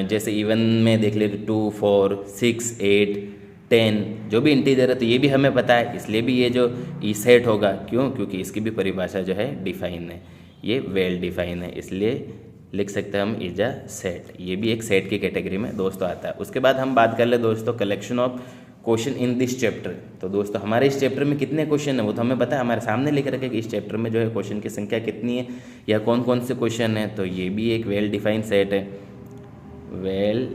जैसे इवन में देख ले 2, 4, 6, 8, 10 जो भी इंटीजर है, तो ये भी हमें पता है, इसलिए भी ये जो ई सेट होगा। क्यों? क्योंकि इसकी भी परिभाषा जो है डिफाइन है, ये वेल डिफाइन है, इसलिए लिख सकते हैं हम इज अ सेट। ये भी एक सेट की कैटेगरी में दोस्तों आता है। उसके बाद हम बात कर ले दोस्तों collection of question in this chapter. तो दोस्तों हमारे इस चैप्टर में कितने क्वेश्चन है वो तो हमें पता है, हमारे सामने लिख रखे कि इस चैप्टर में जो है क्वेश्चन की संख्या कितनी है या कौन कौन से क्वेश्चन है। तो ये भी एक वेल डिफाइन सेट है, वेल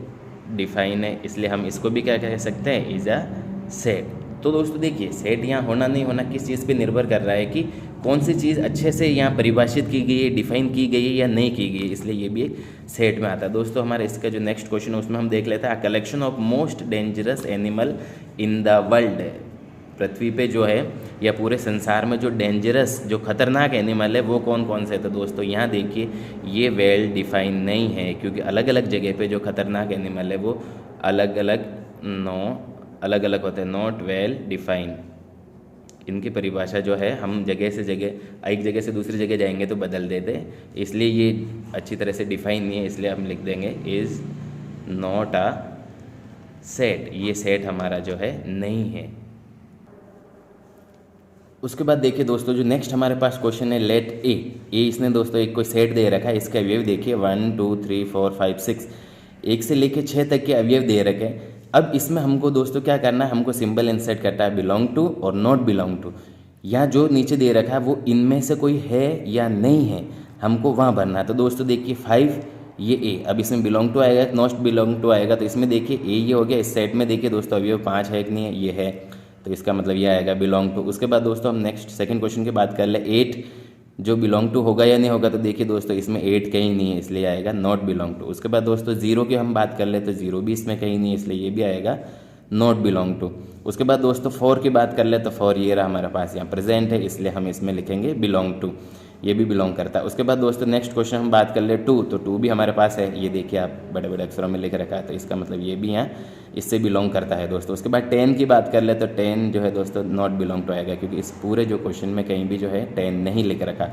डिफाइन है, इसलिए हम इसको भी क्या कह सकते हैं, इज अ सेट। तो दोस्तों देखिए सेट यहाँ होना नहीं होना किस चीज़ पे निर्भर कर रहा है कि कौन सी चीज़ अच्छे से यहाँ परिभाषित की गई है, डिफाइन की गई है या नहीं की गई है, इसलिए ये भी एक सेट में आता है। दोस्तों हमारे इसका जो नेक्स्ट क्वेश्चन है उसमें हम देख लेते हैं collection of most dangerous animal in the world. पृथ्वी पे जो है या पूरे संसार में जो डेंजरस जो खतरनाक एनिमल है वो कौन कौन से है। तो दोस्तों यहाँ देखिए ये वेल डिफाइन नहीं है, क्योंकि अलग अलग जगह पे जो खतरनाक एनिमल है वो अलग अलग होते हैं, नॉट वेल डिफाइन। इनकी परिभाषा जो है हम जगह से जगह, एक जगह से दूसरी जगह जाएंगे तो बदल देते, इसलिए ये अच्छी तरह से डिफाइन नहीं है, इसलिए हम लिख देंगे इज़ नॉट अ सेट। ये सेट हमारा जो है नहीं है। उसके बाद देखिए दोस्तों जो नेक्स्ट हमारे पास क्वेश्चन है लेट ए। इसने दोस्तों एक कोई सेट दे रखा है, इसके अवयव देखिए 1, 2, 3, 4, 5, 6, 1 से लेके 6 तक के अवयव दे रखे हैं। अब इसमें हमको दोस्तों क्या करना है, हमको सिंबल इंसर्ट करना है बिलोंग टू और नॉट बिलोंग टू, या जो नीचे दे रखा है वो इनमें से कोई है या नहीं है, हमको वहाँ भरना है। तो दोस्तों देखिए 5 ये ए, अब इसमें बिलोंग टू आएगा, नॉट बिलोंग टू आएगा, तो इसमें देखिए ए ये हो गया। इस सेट में देखिए दोस्तों अवयव 5 है कि नहीं है, ये है, तो इसका मतलब ये आएगा बिलोंग टू। उसके बाद दोस्तों हम नेक्स्ट सेकंड क्वेश्चन की बात कर ले, 8 जो बिलोंग टू होगा या नहीं होगा। तो देखिए दोस्तों इसमें 8 कहीं नहीं है, इसलिए आएगा नॉट बिलोंग टू। उसके बाद दोस्तों 0 की हम बात कर ले तो 0 भी इसमें कहीं नहीं है, इसलिए ये भी आएगा नॉट बिलोंग टू। उसके बाद दोस्तों 4 की बात कर ले तो 4 ये रहा हमारे पास यहाँ प्रेजेंट है, इसलिए हम इसमें लिखेंगे बिलोंग टू, ये भी बिलोंग करता है। उसके बाद दोस्तों नेक्स्ट क्वेश्चन हम बात कर ले 2, तो 2 भी हमारे पास है, ये देखिए आप बड़े बड़े अक्षरों में लिख रखा है, तो इसका मतलब ये भी यहाँ इससे बिलोंग करता है दोस्तों। उसके बाद 10 की बात कर ले तो 10 जो है दोस्तों नॉट बिलोंग टू आएगा, क्योंकि इस पूरे जो क्वेश्चन में कहीं भी जो है 10 नहीं लिख रखा।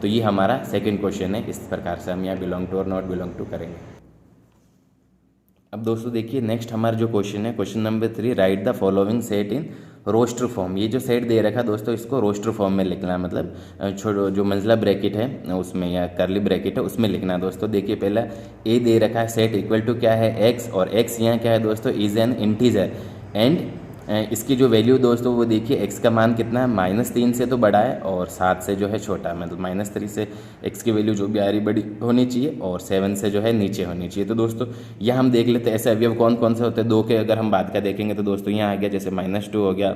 तो ये हमारा सेकंड क्वेश्चन है, इस प्रकार से हम यहाँ बिलोंग टू और नॉट बिलोंग टू करेंगे। अब दोस्तों देखिए नेक्स्ट हमारा जो क्वेश्चन है, question number 3, write the following set in roster form. ये जो सेट दे रखा है दोस्तों इसको रोस्टर फॉर्म में लिखना है, मतलब छोड़ो जो मंजिला ब्रैकेट है उसमें या करली ब्रैकेट है उसमें लिखना है। दोस्तों देखिए पहला ए दे रखा है, सेट इक्वल टू क्या है एक्स, और एक्स यहाँ क्या है दोस्तों इज एन इंटीजर, एंड इसकी जो वैल्यू दोस्तों वो देखिए एक्स का मान कितना है, -3 से तो बड़ा है और 7 से जो है छोटा है, मतलब -3 से एक्स की वैल्यू जो भी आ रही बड़ी होनी चाहिए और 7 से जो है नीचे होनी चाहिए। तो दोस्तों यहाँ हम देख लेते हैं ऐसे अवयव कौन कौन से होते हैं। 2 के अगर हम बात का देखेंगे तो दोस्तों यहाँ आ गया जैसे -2 हो गया,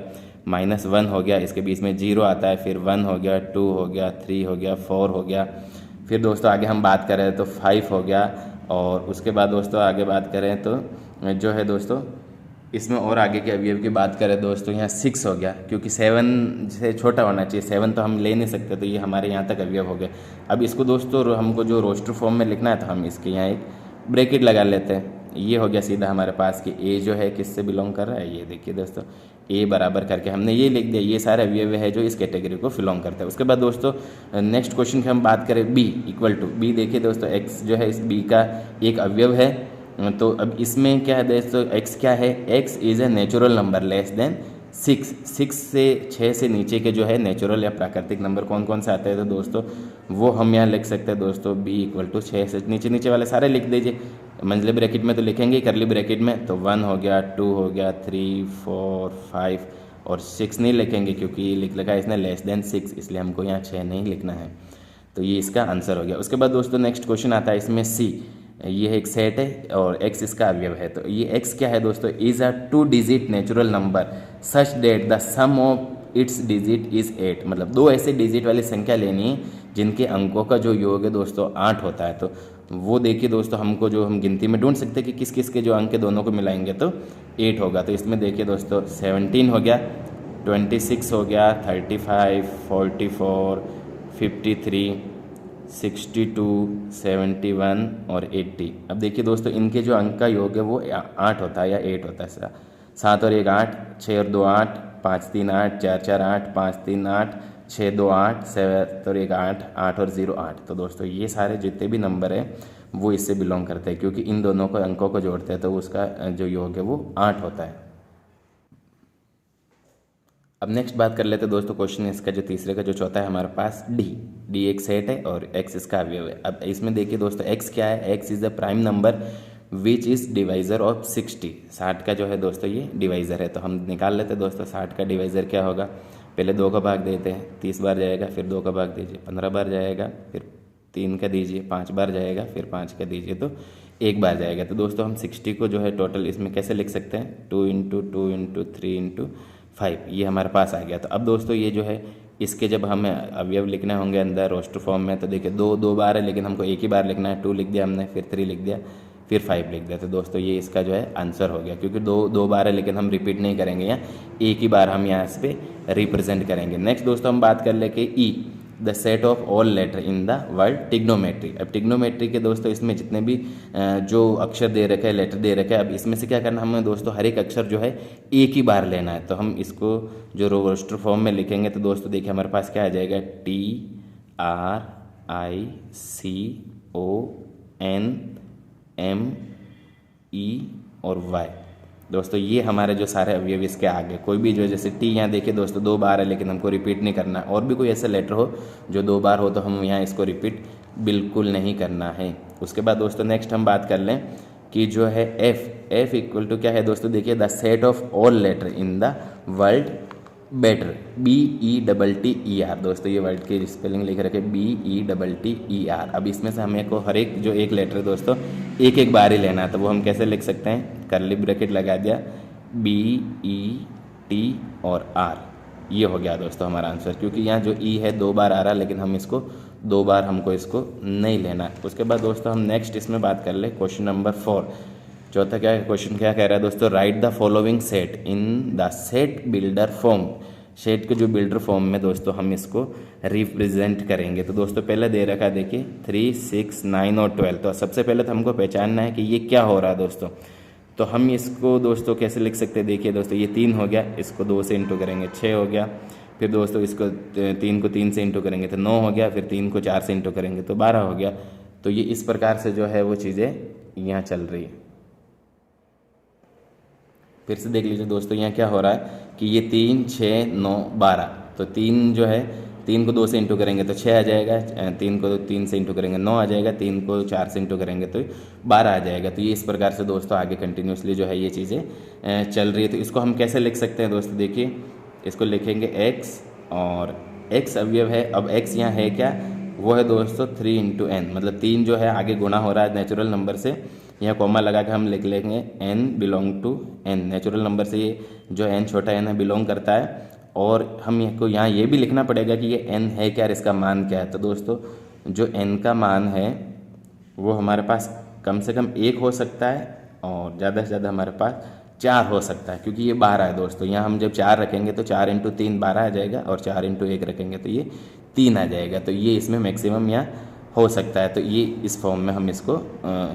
-1 हो गया, इसके बीच में 0 आता है, फिर 1 हो गया, 2 हो गया, 3 हो गया, 4 हो गया, फिर दोस्तों आगे हम बात करें तो 5 हो गया, और उसके बाद दोस्तों आगे बात करें तो जो है दोस्तों इसमें और आगे के अवयव की बात करें दोस्तों यहाँ 6 हो गया, क्योंकि 7 से छोटा होना चाहिए, 7 तो हम ले नहीं सकते, तो ये हमारे यहाँ तक अवयव हो गए। अब इसको दोस्तों हमको जो रोस्टर फॉर्म में लिखना है तो हम इसके यहाँ एक ब्रैकेट लगा लेते हैं। ये हो गया सीधा हमारे पास कि ए जो है किससे बिलोंग कर रहा है, ये देखिए दोस्तों ए बराबर करके हमने ये लिख दिया, ये सारे अवयव है जो इस कैटेगरी को बिलोंग करता है। उसके बाद दोस्तों नेक्स्ट क्वेश्चन की हम बात करें बी इक्वल टू, बी देखिए दोस्तों एक्स जो है इस बी का एक अवयव है, तो अब इसमें क्या है दोस्तों x क्या है, x is a natural number less then 6। 6 से 6 से नीचे के जो है नेचुरल या प्राकृतिक नंबर कौन कौन से आते हैं, तो दोस्तों वो हम यहाँ लिख सकते हैं दोस्तों b इक्वल टू 6 से नीचे वाले सारे लिख दीजिए। मंजिले ब्रैकेट में तो लिखेंगे, करली ब्रैकेट में तो 1 हो गया, 2 हो गया, 3, 4, 5 और 6 नहीं लिखेंगे क्योंकि ये लिख रखा है इसने लेस देन 6, इसलिए हमको यहाँ 6 नहीं लिखना है। तो ये इसका आंसर हो गया। उसके बाद दोस्तों नेक्स्ट क्वेश्चन आता है इसमें सी, ये एक सेट है और x इसका अवयव है। तो ये x क्या है दोस्तों, is a 2 digit natural number such that the sum of its digit is 8, मतलब 2 ऐसे डिजिट वाली संख्या लेनी है जिनके अंकों का जो योग है दोस्तों 8 होता है। तो वो देखिए दोस्तों, हमको जो हम गिनती में ढूंढ सकते हैं कि किस किस के जो अंक दोनों को मिलाएंगे तो 8 होगा। तो इसमें देखिए दोस्तों 17 हो गया, 26 हो गया, 35, 44, 53, 62, 71 और 80। अब देखिए दोस्तों, इनके जो अंक का योग है वो 8 होता है या 8 होता है। 7 और 1 8, 6 और 2 8, 5 3 8, 4 4 8, 5 3 8, 6 2 8, 7 और 1 8, 8 और 0 8। तो दोस्तों ये सारे जितने भी नंबर हैं वो इससे बिलोंग करते हैं, क्योंकि इन दोनों को अंकों को जोड़ते हैं तो उसका जो योग है वो 8 होता है। अब नेक्स्ट बात कर लेते हैं दोस्तों, क्वेश्चन इसका जो तीसरे का जो चौथा है हमारे पास डी एक सेट है और एक्स इसका अवयव है। अब इसमें देखिए दोस्तों, एक्स क्या है, X is the prime number which is divisor of 60। 60 का जो है दोस्तों ये डिवाइज़र है। तो हम निकाल लेते हैं दोस्तों 60 का डिवाइज़र क्या होगा। पहले 2 का भाग देते हैं, 30 बार जाएगा, फिर 2 का भाग दीजिए, 15 बार जाएगा, फिर 3 का दीजिए, 5 बार जाएगा, फिर 5 का दीजिए तो 1 बार जाएगा। तो दोस्तों हम 60 को जो है टोटल इसमें कैसे लिख सकते हैं, 2 × 2 × 3 × 5, ये हमारे पास आ गया। तो अब दोस्तों ये जो है इसके जब हमें अवयव लिखने होंगे अंदर रोस्टर फॉर्म में, तो देखिए 2 बार है लेकिन हमको एक ही बार लिखना है। 2 लिख दिया हमने, फिर 3 लिख दिया, फिर 5 लिख दिया। तो दोस्तों ये इसका जो है आंसर हो गया, क्योंकि दो बार है लेकिन हम रिपीट नहीं करेंगे, यहाँ एक ही बार हम यहाँ पे रिप्रेजेंट करेंगे। नेक्स्ट दोस्तों हम बात कर ले कि ई the set of all letter in the word trigonometry. अब टिग्नोमेट्री के दोस्तों इसमें जितने भी जो अक्षर दे रखे हैं, लेटर दे रखे हैं, अब इसमें से क्या करना हमें दोस्तों, हर एक अक्षर जो है एक ही बार लेना है। तो हम इसको जो रोस्टर फॉर्म में लिखेंगे तो दोस्तों देखिए हमारे पास क्या आ जाएगा, TRICONME और Y। दोस्तों ये हमारे जो सारे अवयव इसके आगे कोई भी जो, जैसे टी यहाँ देखिए दोस्तों 2 बार है लेकिन हमको रिपीट नहीं करना। और भी कोई ऐसा लेटर हो जो 2 बार हो तो हम यहाँ इसको रिपीट बिल्कुल नहीं करना है। उसके बाद दोस्तों नेक्स्ट हम बात कर लें कि जो है एफ इक्वल टू क्या है दोस्तों, देखिए the set of all letter in the world better, BETTER। दोस्तों ये वर्ड की स्पेलिंग लिख रखे BETTER। अब इसमें से हमें को हर एक जो एक लेटर है दोस्तों एक बार ही लेना है। तो वो हम कैसे लिख सकते हैं, कर्ली ब्रैकेट लगा दिया, BET और R, ये हो गया दोस्तों हमारा आंसर। क्योंकि यहाँ जो ई है 2 बार आ रहा है लेकिन हम इसको 2 बार हमको इसको नहीं लेना है। उसके बाद दोस्तों हम नेक्स्ट इसमें बात कर ले क्वेश्चन नंबर 4। चौथा क्या है, क्वेश्चन क्या कह रहा है दोस्तों, right the following set in the set builder form. Set के जो बिल्डर फॉर्म में दोस्तों हम इसको रिप्रेजेंट करेंगे। तो दोस्तों पहले दे रखा है देखिए 3, 6, 9 और 12। तो सबसे पहले तो हमको पहचानना है कि ये क्या हो रहा है दोस्तों। तो हम इसको दोस्तों कैसे लिख सकते हैं, देखिए दोस्तों ये 3 हो गया, इसको 2 से इंटू करेंगे 6 हो गया, फिर दोस्तों इसको 3 को 3 से इंटू करेंगे तो 9 हो गया, फिर 3 को 4 से इंटू करेंगे तो 12 हो गया। तो ये इस प्रकार से जो है वो चीज़ें यहाँ चल रही है। फिर से देख लीजिए दोस्तों यहाँ क्या हो रहा है कि ये 3, 6, 9, 12। तो 3 जो है 3 को 2 से इंटू करेंगे तो 6 आ जाएगा, 3 को 3 से इंटू करेंगे 9 आ जाएगा, 3 को 4 से इंटू करेंगे तो 12 आ जाएगा। तो ये इस प्रकार से दोस्तों आगे कंटिन्यूसली जो है ये चीज़ें चल रही है। तो इसको हम कैसे लिख सकते हैं दोस्तों, देखिए इसको लिखेंगे x, और x अवयव है। अब x यहाँ है क्या, वो है दोस्तों 3 × n, मतलब 3 जो है आगे गुणा हो रहा है नेचुरल नंबर से, यहाँ कॉमा लगा के हम लिख लेंगे n belong to n। Natural number से ये जो n छोटा n है बिलोंग करता है। और हम यहाँ ये भी लिखना पड़ेगा कि ये n है क्या और इसका मान क्या है। तो दोस्तों जो n का मान है वो हमारे पास कम से कम 1 हो सकता है और ज़्यादा से ज़्यादा हमारे पास 4 हो सकता है, क्योंकि ये 12 है दोस्तों। यहाँ हम जब 4 रखेंगे तो 4 × 3 12 आ जाएगा, और 4 × 1 रखेंगे तो ये 3 आ जाएगा। तो ये इसमें मैक्सिमम यहाँ हो सकता है। तो ये इस फॉर्म में हम इसको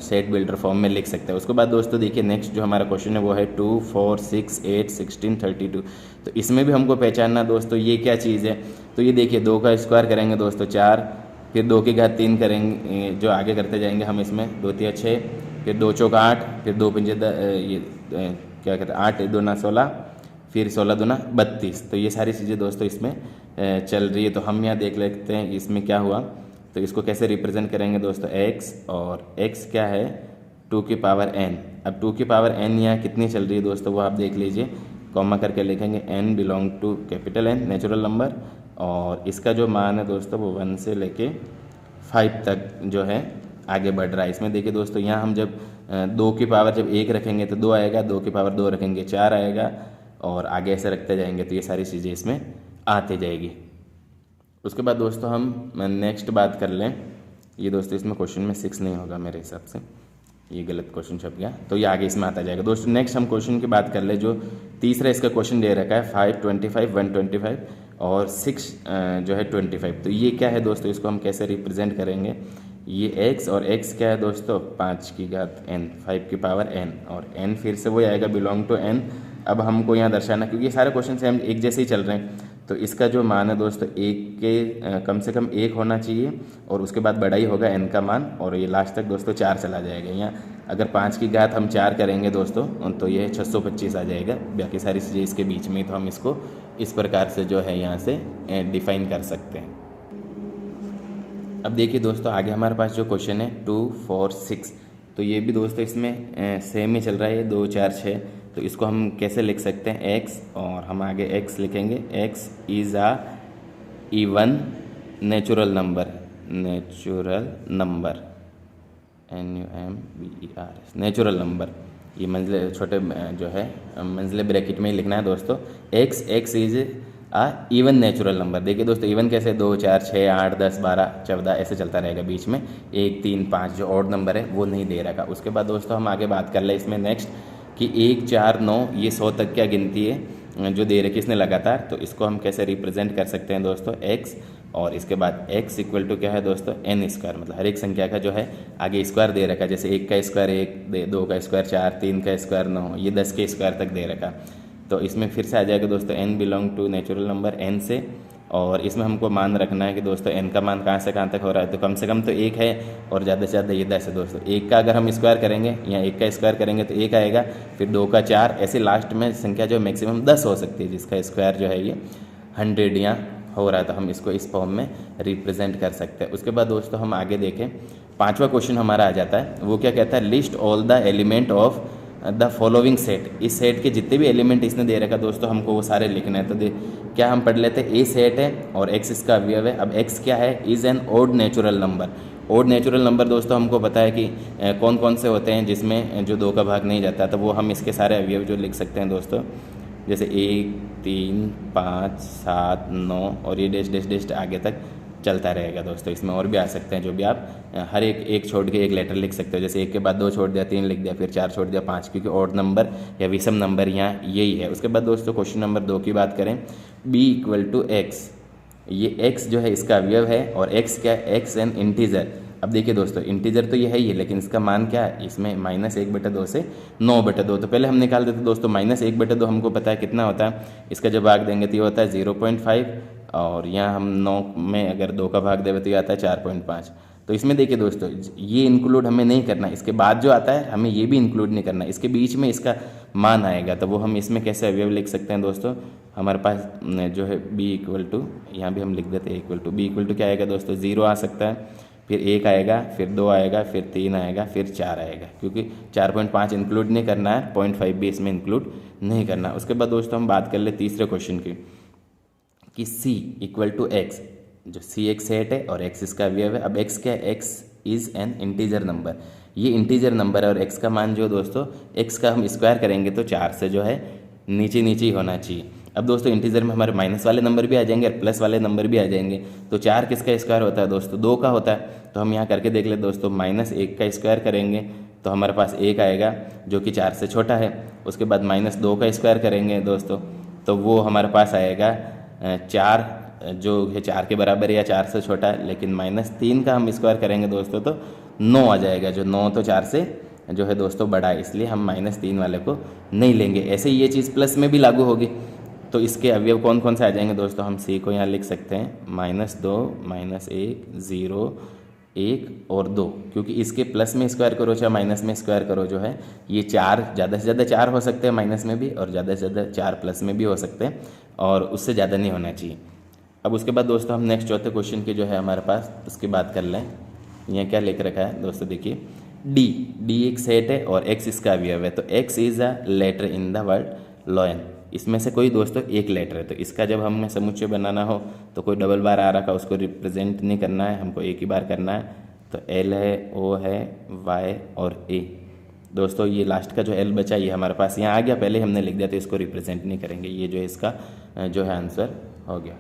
सेट बिल्डर फॉर्म में लिख सकते हैं। उसके बाद दोस्तों देखिए नेक्स्ट जो हमारा क्वेश्चन है वो है 2, 4, 6, 8, 16, 32। तो इसमें भी हमको पहचानना दोस्तों ये क्या चीज़ है। तो ये देखिए 2 का स्क्वायर करेंगे दोस्तों 4, फिर 2 की घात 3 करेंगे, जो आगे करते जाएंगे हम इसमें 2 × 3 = 6, फिर 2 × 4 = 8, फिर 2 × 5 ये क्या कहते हैं 8 × 2 = 16, फिर 16 × 2 = 32। तो ये सारी चीज़ें दोस्तों इसमें चल रही है। तो हम यहाँ देख लेते हैं इसमें क्या हुआ। तो इसको कैसे रिप्रेजेंट करेंगे दोस्तों, x, और x क्या है 2 की पावर n। अब 2 की पावर n यहाँ कितनी चल रही है दोस्तों वो आप देख लीजिए, कॉमा करके लिखेंगे n belong to capital N natural number, और इसका जो मान है दोस्तों वो 1 से लेके 5 तक जो है आगे बढ़ रहा है। इसमें देखिए दोस्तों यहाँ हम जब 2 की पावर जब 1 रखेंगे तो 2 आएगा, 2 की पावर 2 रखेंगे 4 आएगा, और आगे ऐसे रखते जाएंगे तो ये सारी चीज़ें इसमें आती जाएगी। उसके बाद दोस्तों हम नेक्स्ट बात कर लें ये दोस्तों इसमें क्वेश्चन में 6 नहीं होगा मेरे हिसाब से, ये गलत क्वेश्चन छप गया, तो ये आगे इसमें आता जाएगा। दोस्तों नेक्स्ट हम क्वेश्चन की बात कर ले, जो तीसरा इसका क्वेश्चन दे रखा है 5, 25, 125 और 6 जो है 25। तो ये क्या है दोस्तों, इसको हम कैसे रिप्रेजेंट करेंगे। ये x और x क्या है दोस्तों, 5 की घात n, 5 की पावर n, और n फिर से वही आएगा बिलोंग टू n। अब हमको यहाँ दर्शाना, क्योंकि ये सारे क्वेश्चन से हम एक जैसे ही चल रहे हैं, तो इसका जो मान है दोस्तों एक के कम से कम 1 होना चाहिए, और उसके बाद बड़ा ही होगा n का मान, और ये लास्ट तक दोस्तों 4 चला जाएगा। यहाँ अगर 5 की घात हम 4 करेंगे दोस्तों तो ये 625 आ जाएगा। बाकी सारी चीज़ें इसके बीच में, तो हम इसको इस प्रकार से जो है यहाँ से डिफाइन कर सकते हैं। अब देखिए दोस्तों आगे हमारे पास जो क्वेश्चन है 2, 4, 6, तो ये भी दोस्तों इसमें सेम ही चल रहा है, 2, 4, 6। तो इसको हम कैसे लिख सकते हैं, x, और हम आगे x लिखेंगे, x is a even natural number, NUMBER, natural number. ये मंजिले छोटे जो है मंजिले ब्रैकेट में ही लिखना है दोस्तों। x is even natural number. देखिए दोस्तों इवन कैसे, 2, 4, 6, 8, 10, 12, 14 ऐसे चलता रहेगा, बीच में 1, 3, 5 जो ऑड नंबर है वो नहीं दे रखा। उसके बाद दोस्तों हम आगे बात कर ले इसमें नेक्स्ट कि 1, 4, 9 ये 100 तक क्या गिनती है जो दे रखी इसने लगातार। तो इसको हम कैसे रिप्रेजेंट कर सकते हैं दोस्तों, x, और इसके बाद x इक्वल टू क्या है दोस्तों, n स्क्वायर, मतलब हर एक संख्या का जो है आगे स्क्वायर दे रखा है। जैसे 1 का स्क्वायर 1, 2 का स्क्वायर 4, 3 का स्क्वायर 9, ये 10 के स्क्वायर तक दे रखा। तो इसमें फिर से आ जाएगा दोस्तों n belong to natural number n से, और इसमें हमको मान रखना है कि दोस्तों n का मान कहाँ से कहाँ तक हो रहा है। तो कम से कम तो 1 है, और ज़्यादा से ज़्यादा ये 10 है दोस्तों। 1 का अगर हम स्क्वायर करेंगे या 1 का स्क्वायर करेंगे तो 1 आएगा, फिर 2 का 4, ऐसे लास्ट में संख्या जो मैक्सिमम 10 हो सकती है, जिसका स्क्वायर जो है ये 100 या हो रहा है। तो हम इसको इस फॉर्म में रिप्रेजेंट कर सकते हैं। उसके बाद दोस्तों हम आगे देखें, 5वां क्वेश्चन हमारा आ जाता है, वो क्या कहता है, list all the element of the following set. इस सेट के जितने भी एलिमेंट इसने दे रखा दोस्तों हमको वो सारे लिखने हैं। तो क्या हम पढ़ लेते हैं, ए सेट है और x इसका अवयव है। अब x क्या है, is an odd natural number. Odd natural number दोस्तों हमको पता है कि कौन कौन से होते हैं जिसमें जो 2 का भाग नहीं जाता, तो वो हम इसके सारे अवयव जो लिख सकते हैं दोस्तों, जैसे 1, 3, 5, 7, 9, और ये डेश डेश डेश आगे तक चलता रहेगा दोस्तों। इसमें और भी आ सकते हैं, जो भी आप हर एक छोड़ के एक लेटर लिख सकते हो। जैसे 1 के बाद 2 छोड़ दिया, 3 लिख दिया, फिर 4 छोड़ दिया, 5, क्योंकि ऑड नंबर या विषम नंबर यहाँ यही है। उसके बाद दोस्तों क्वेश्चन नंबर 2 की बात करें, b इक्वल टू x, ये x जो है इसका अवयव है, और x क्या है, x एन इंटीजर। अब देखिए दोस्तों इंटीजर तो ये है ही, लेकिन इसका मान क्या है, इसमें -1/2 से 9/2। तो पहले हम निकाल देते दोस्तों, -1/2 हमको पता है कितना होता है, इसका जब भाग देंगे तो ये होता है 0.5, और यहाँ हम 9 में अगर 2 का भाग देवे तो ये आता है 4.5। तो इसमें देखिए दोस्तों ये इंक्लूड हमें नहीं करना, इसके बाद जो आता है हमें ये भी इंक्लूड नहीं करना, इसके बीच में इसका मान आएगा। तो वो हम इसमें कैसे अवयव लिख सकते हैं दोस्तों, हमारे पास जो है b इक्वल टू, यहाँ भी हम लिख देते हैं equal to, b equal to क्या आएगा दोस्तों, 0 आ सकता है, फिर 1 आएगा, फिर 2 आएगा, फिर 3 आएगा, फिर 4 आएगा, क्योंकि 4.5 इंक्लूड नहीं करना है, 0.5 भी इसमें इंक्लूड नहीं करना। उसके बाद दोस्तों हम बात कर ले तीसरे क्वेश्चन की, कि c इक्वल टू x, जो c एक सेट है और x इसका अवयव है। अब x क्या है, x is N integer number, ये इंटीजर नंबर है, और x का मान जो दोस्तों, x का हम स्क्वायर करेंगे तो 4 से जो है नीचे नीचे ही होना चाहिए। अब दोस्तों इंटीजर में हमारे माइनस वाले नंबर भी आ जाएंगे और प्लस वाले नंबर भी आ जाएंगे। तो 4 किसका स्क्वायर होता है दोस्तों, 2 का होता है। तो हम यहाँ करके देख ले दोस्तों, -1 का स्क्वायर करेंगे तो हमारे पास 1 आएगा, जो कि 4 से छोटा है। उसके बाद -2 का स्क्वायर करेंगे दोस्तों, तो वो हमारे पास आएगा 4, जो है 4 के बराबर या 4 से छोटा है। लेकिन -3 का हम स्क्वायर करेंगे दोस्तों तो 9 आ जाएगा, जो 9 तो 4 से जो है दोस्तों बड़ा है, इसलिए हम -3 वाले को नहीं लेंगे। ऐसे ही ये चीज़ प्लस में भी लागू होगी। तो इसके अवयव कौन कौन से आ जाएंगे दोस्तों, हम c को यहाँ लिख सकते हैं -2, -1, 0, 1 और 2, क्योंकि इसके प्लस में स्क्वायर करो चाहे माइनस में स्क्वायर करो, जो है ये 4 ज़्यादा से ज़्यादा 4 हो सकते हैं माइनस में भी, और ज़्यादा से ज़्यादा 4 प्लस में भी हो सकते हैं, और उससे ज़्यादा नहीं होना चाहिए। अब उसके बाद दोस्तों हम नेक्स्ट चौथे क्वेश्चन की जो है हमारे पास उसकी बात कर लें। यहाँ क्या लिख रखा है दोस्तों, देखिए d एक सेट है और x इसका अवयव है। तो x is a letter in the word lion, इसमें से कोई दोस्तों एक लेटर है। तो इसका जब हमें समुच्चय बनाना हो तो कोई डबल बार आ रखा उसको रिप्रेजेंट नहीं करना है, हमको एक ही बार करना है। तो L है, O है, Y और A। दोस्तों ये लास्ट का जो L बचा ये हमारे पास यहाँ आ गया, पहले हमने लिख दिया तो इसको रिप्रेजेंट नहीं करेंगे। ये जो है इसका जो है आंसर हो गया।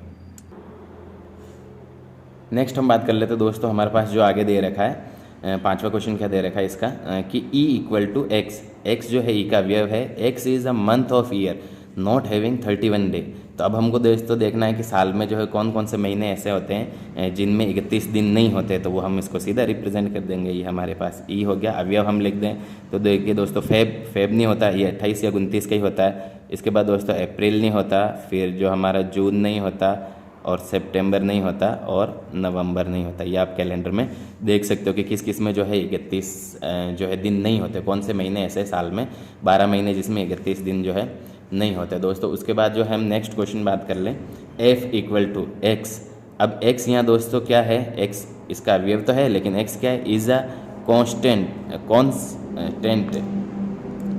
नेक्स्ट हम बात कर लेते हैं दोस्तों, हमारे पास जो आगे दे रखा है, पांचवा क्वेश्चन क्या दे रखा है इसका, कि E equal to X, X जो है ई का अवयव है, X is a month of year not having 31 day. तो अब हमको दोस्तों देखना है कि साल में जो है कौन कौन से महीने ऐसे होते हैं जिनमें 31 दिन नहीं होते, तो वो हम इसको सीधा रिप्रेजेंट कर देंगे। ये हमारे पास ई हो गया, अवयव हम लिख दें तो देखिए दोस्तों, फेब नहीं होता, ये 28 या 29 का ही होता है। इसके बाद दोस्तों अप्रैल नहीं होता, फिर जो हमारा जून नहीं होता, और सितंबर नहीं होता, और नवंबर नहीं होता। ये आप कैलेंडर में देख सकते हो कि किस किस में जो है 31 जो है दिन नहीं होते, कौन से महीने ऐसे साल में, 12 महीने जिसमें 31 दिन जो है नहीं होते दोस्तों। उसके बाद जो है हम नेक्स्ट क्वेश्चन बात कर लें, एफ इक्वल टू एक्स। अब एक्स यहाँ दोस्तों क्या है, एक्स इसका अवयव तो है, लेकिन एक्स क्या है, is a constant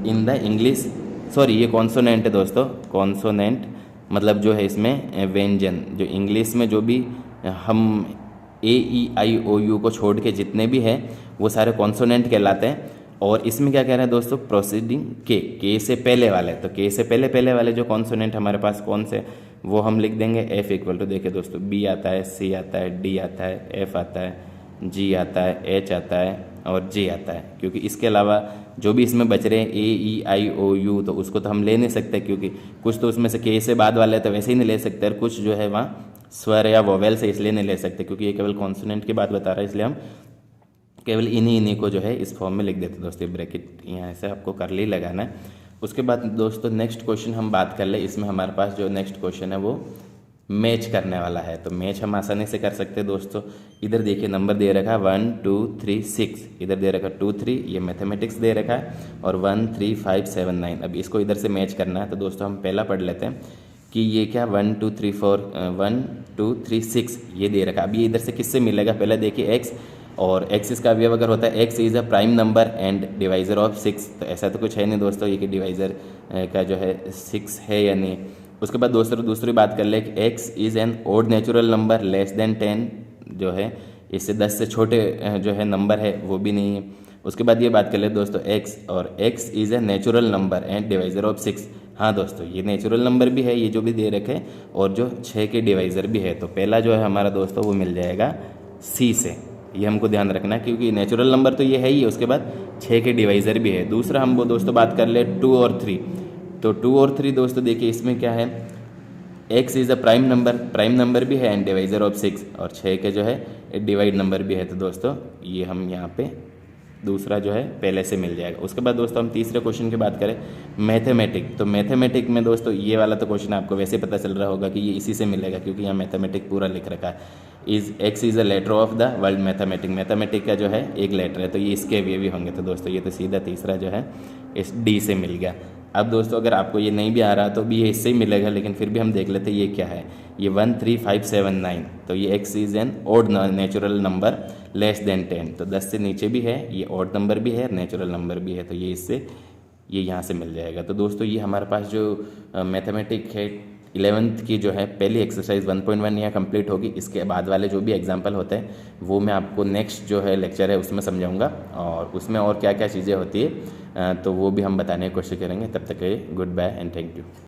in the English, sorry ये कॉन्सोनेंट है दोस्तों, कॉन्सोनेंट मतलब जो है इसमें व्यंजन, जो इंग्लिश में जो भी हम ए ई आई ओ यू को छोड़ के जितने भी हैं वो सारे कॉन्सोनेंट कहलाते हैं। और इसमें क्या कह रहे हैं दोस्तों, प्रोसीडिंग के से पहले वाले, तो के से पहले वाले जो कॉन्सोनेंट हमारे पास कौन से, वो हम लिख देंगे एफ इक्वल टू, देखिए दोस्तों बी आता है, सी आता है, डी आता है, एफ आता है, जी आता है, एच आता है और जे आता है। क्योंकि इसके अलावा जो भी इसमें बच रहे हैं ए ई आई ओ यू, तो उसको तो हम ले नहीं सकते, क्योंकि कुछ तो उसमें से के से बाद वाले तो वैसे ही नहीं ले सकते, और कुछ जो है वहाँ स्वर या वोवेल से इसलिए नहीं ले सकते क्योंकि ये केवल कॉन्सोनेंट की बात बता रहा है, इसलिए हम केवल इन्हीं को जो है इस फॉर्म में लिख देते दोस्तों। ब्रैकेट यहाँ से आपको करली लगाना है। उसके बाद दोस्तों नेक्स्ट क्वेश्चन हम बात कर ले, इसमें हमारे पास जो नेक्स्ट क्वेश्चन है वो मैच करने वाला है। तो मैच हम आसानी से कर सकते हैं दोस्तों। इधर देखिए नंबर दे रखा है 1 2 3 6, इधर दे रखा है 2 3, ये मैथमेटिक्स दे रखा है, और 1 3 5 7 9। अब इसको इधर से मैच करना है, तो दोस्तों हम पहला पढ़ लेते हैं कि ये क्या 1 2 3 4 1 2 3 6 ये दे रखा है। अब ये इधर से किससे मिलेगा, पहले देखिए x, और x इसका अवयव अगर होता है x is a prime number and divisor of 6, तो ऐसा तो कुछ है नहीं दोस्तों ये कि डिवाइज़र का जो है 6 है या नहीं। उसके बाद दोस्तों दूसरी बात कर ले कि x is an odd natural number less than 10, जो है इससे 10 से छोटे जो है नंबर है वो भी नहीं है। उसके बाद ये बात कर ले दोस्तों x, और x is a natural number and divisor of 6। हाँ दोस्तों ये नेचुरल नंबर भी है, ये जो भी दे रखे हैं, और जो 6 के डिवाइज़र भी है। तो पहला जो है हमारा दोस्तों वो मिल जाएगा सी से, ये हमको ध्यान रखना है क्योंकि नेचुरल नंबर तो ये है ही, उसके बाद 6 के डिवाइज़र भी है। दूसरा हम वो दोस्तों बात कर ले 2 और 3, तो 2 और 3 दोस्तों देखिए इसमें क्या है, x is a prime number भी है एंड डिवाइज़र ऑफ 6, और 6 के जो है डिवाइड नंबर भी है। तो दोस्तों ये हम यहाँ पे दूसरा जो है पहले से मिल जाएगा। उसके बाद दोस्तों हम तीसरे क्वेश्चन की बात करें मैथमेटिक, तो मैथमेटिक में दोस्तों ये वाला तो क्वेश्चन आपको वैसे पता चल रहा होगा कि ये इसी से मिलेगा, क्योंकि यहाँ मैथमेटिक पूरा लिख रखा है। X is a letter of the world mathematic का जो है एक लेटर है, तो ये इसके भी होंगे। तो दोस्तों ये तो सीधा तीसरा जो है इस डी से मिल गया। अब दोस्तों अगर आपको ये नहीं भी आ रहा तो भी ये इससे ही मिलेगा, लेकिन फिर भी हम देख लेते हैं ये क्या है, ये 1 3 5 7 9, तो ये X is an odd natural number less than 10, तो 10 से नीचे भी है, ये ओड नंबर भी है, नेचुरल नंबर भी है, तो ये इससे ये यहाँ से मिल जाएगा। तो दोस्तों ये हमारे पास जो मैथमेटिक है 11th की जो है पहली एक्सरसाइज 1.1 यहाँ कंप्लीट होगी। इसके बाद वाले जो भी एग्जाम्पल होते हैं वो मैं आपको नेक्स्ट जो है लेक्चर है उसमें समझाऊंगा, और उसमें और क्या क्या चीज़ें होती है तो वो भी हम बताने की कोशिश करेंगे। तब तक के good bye and thank you.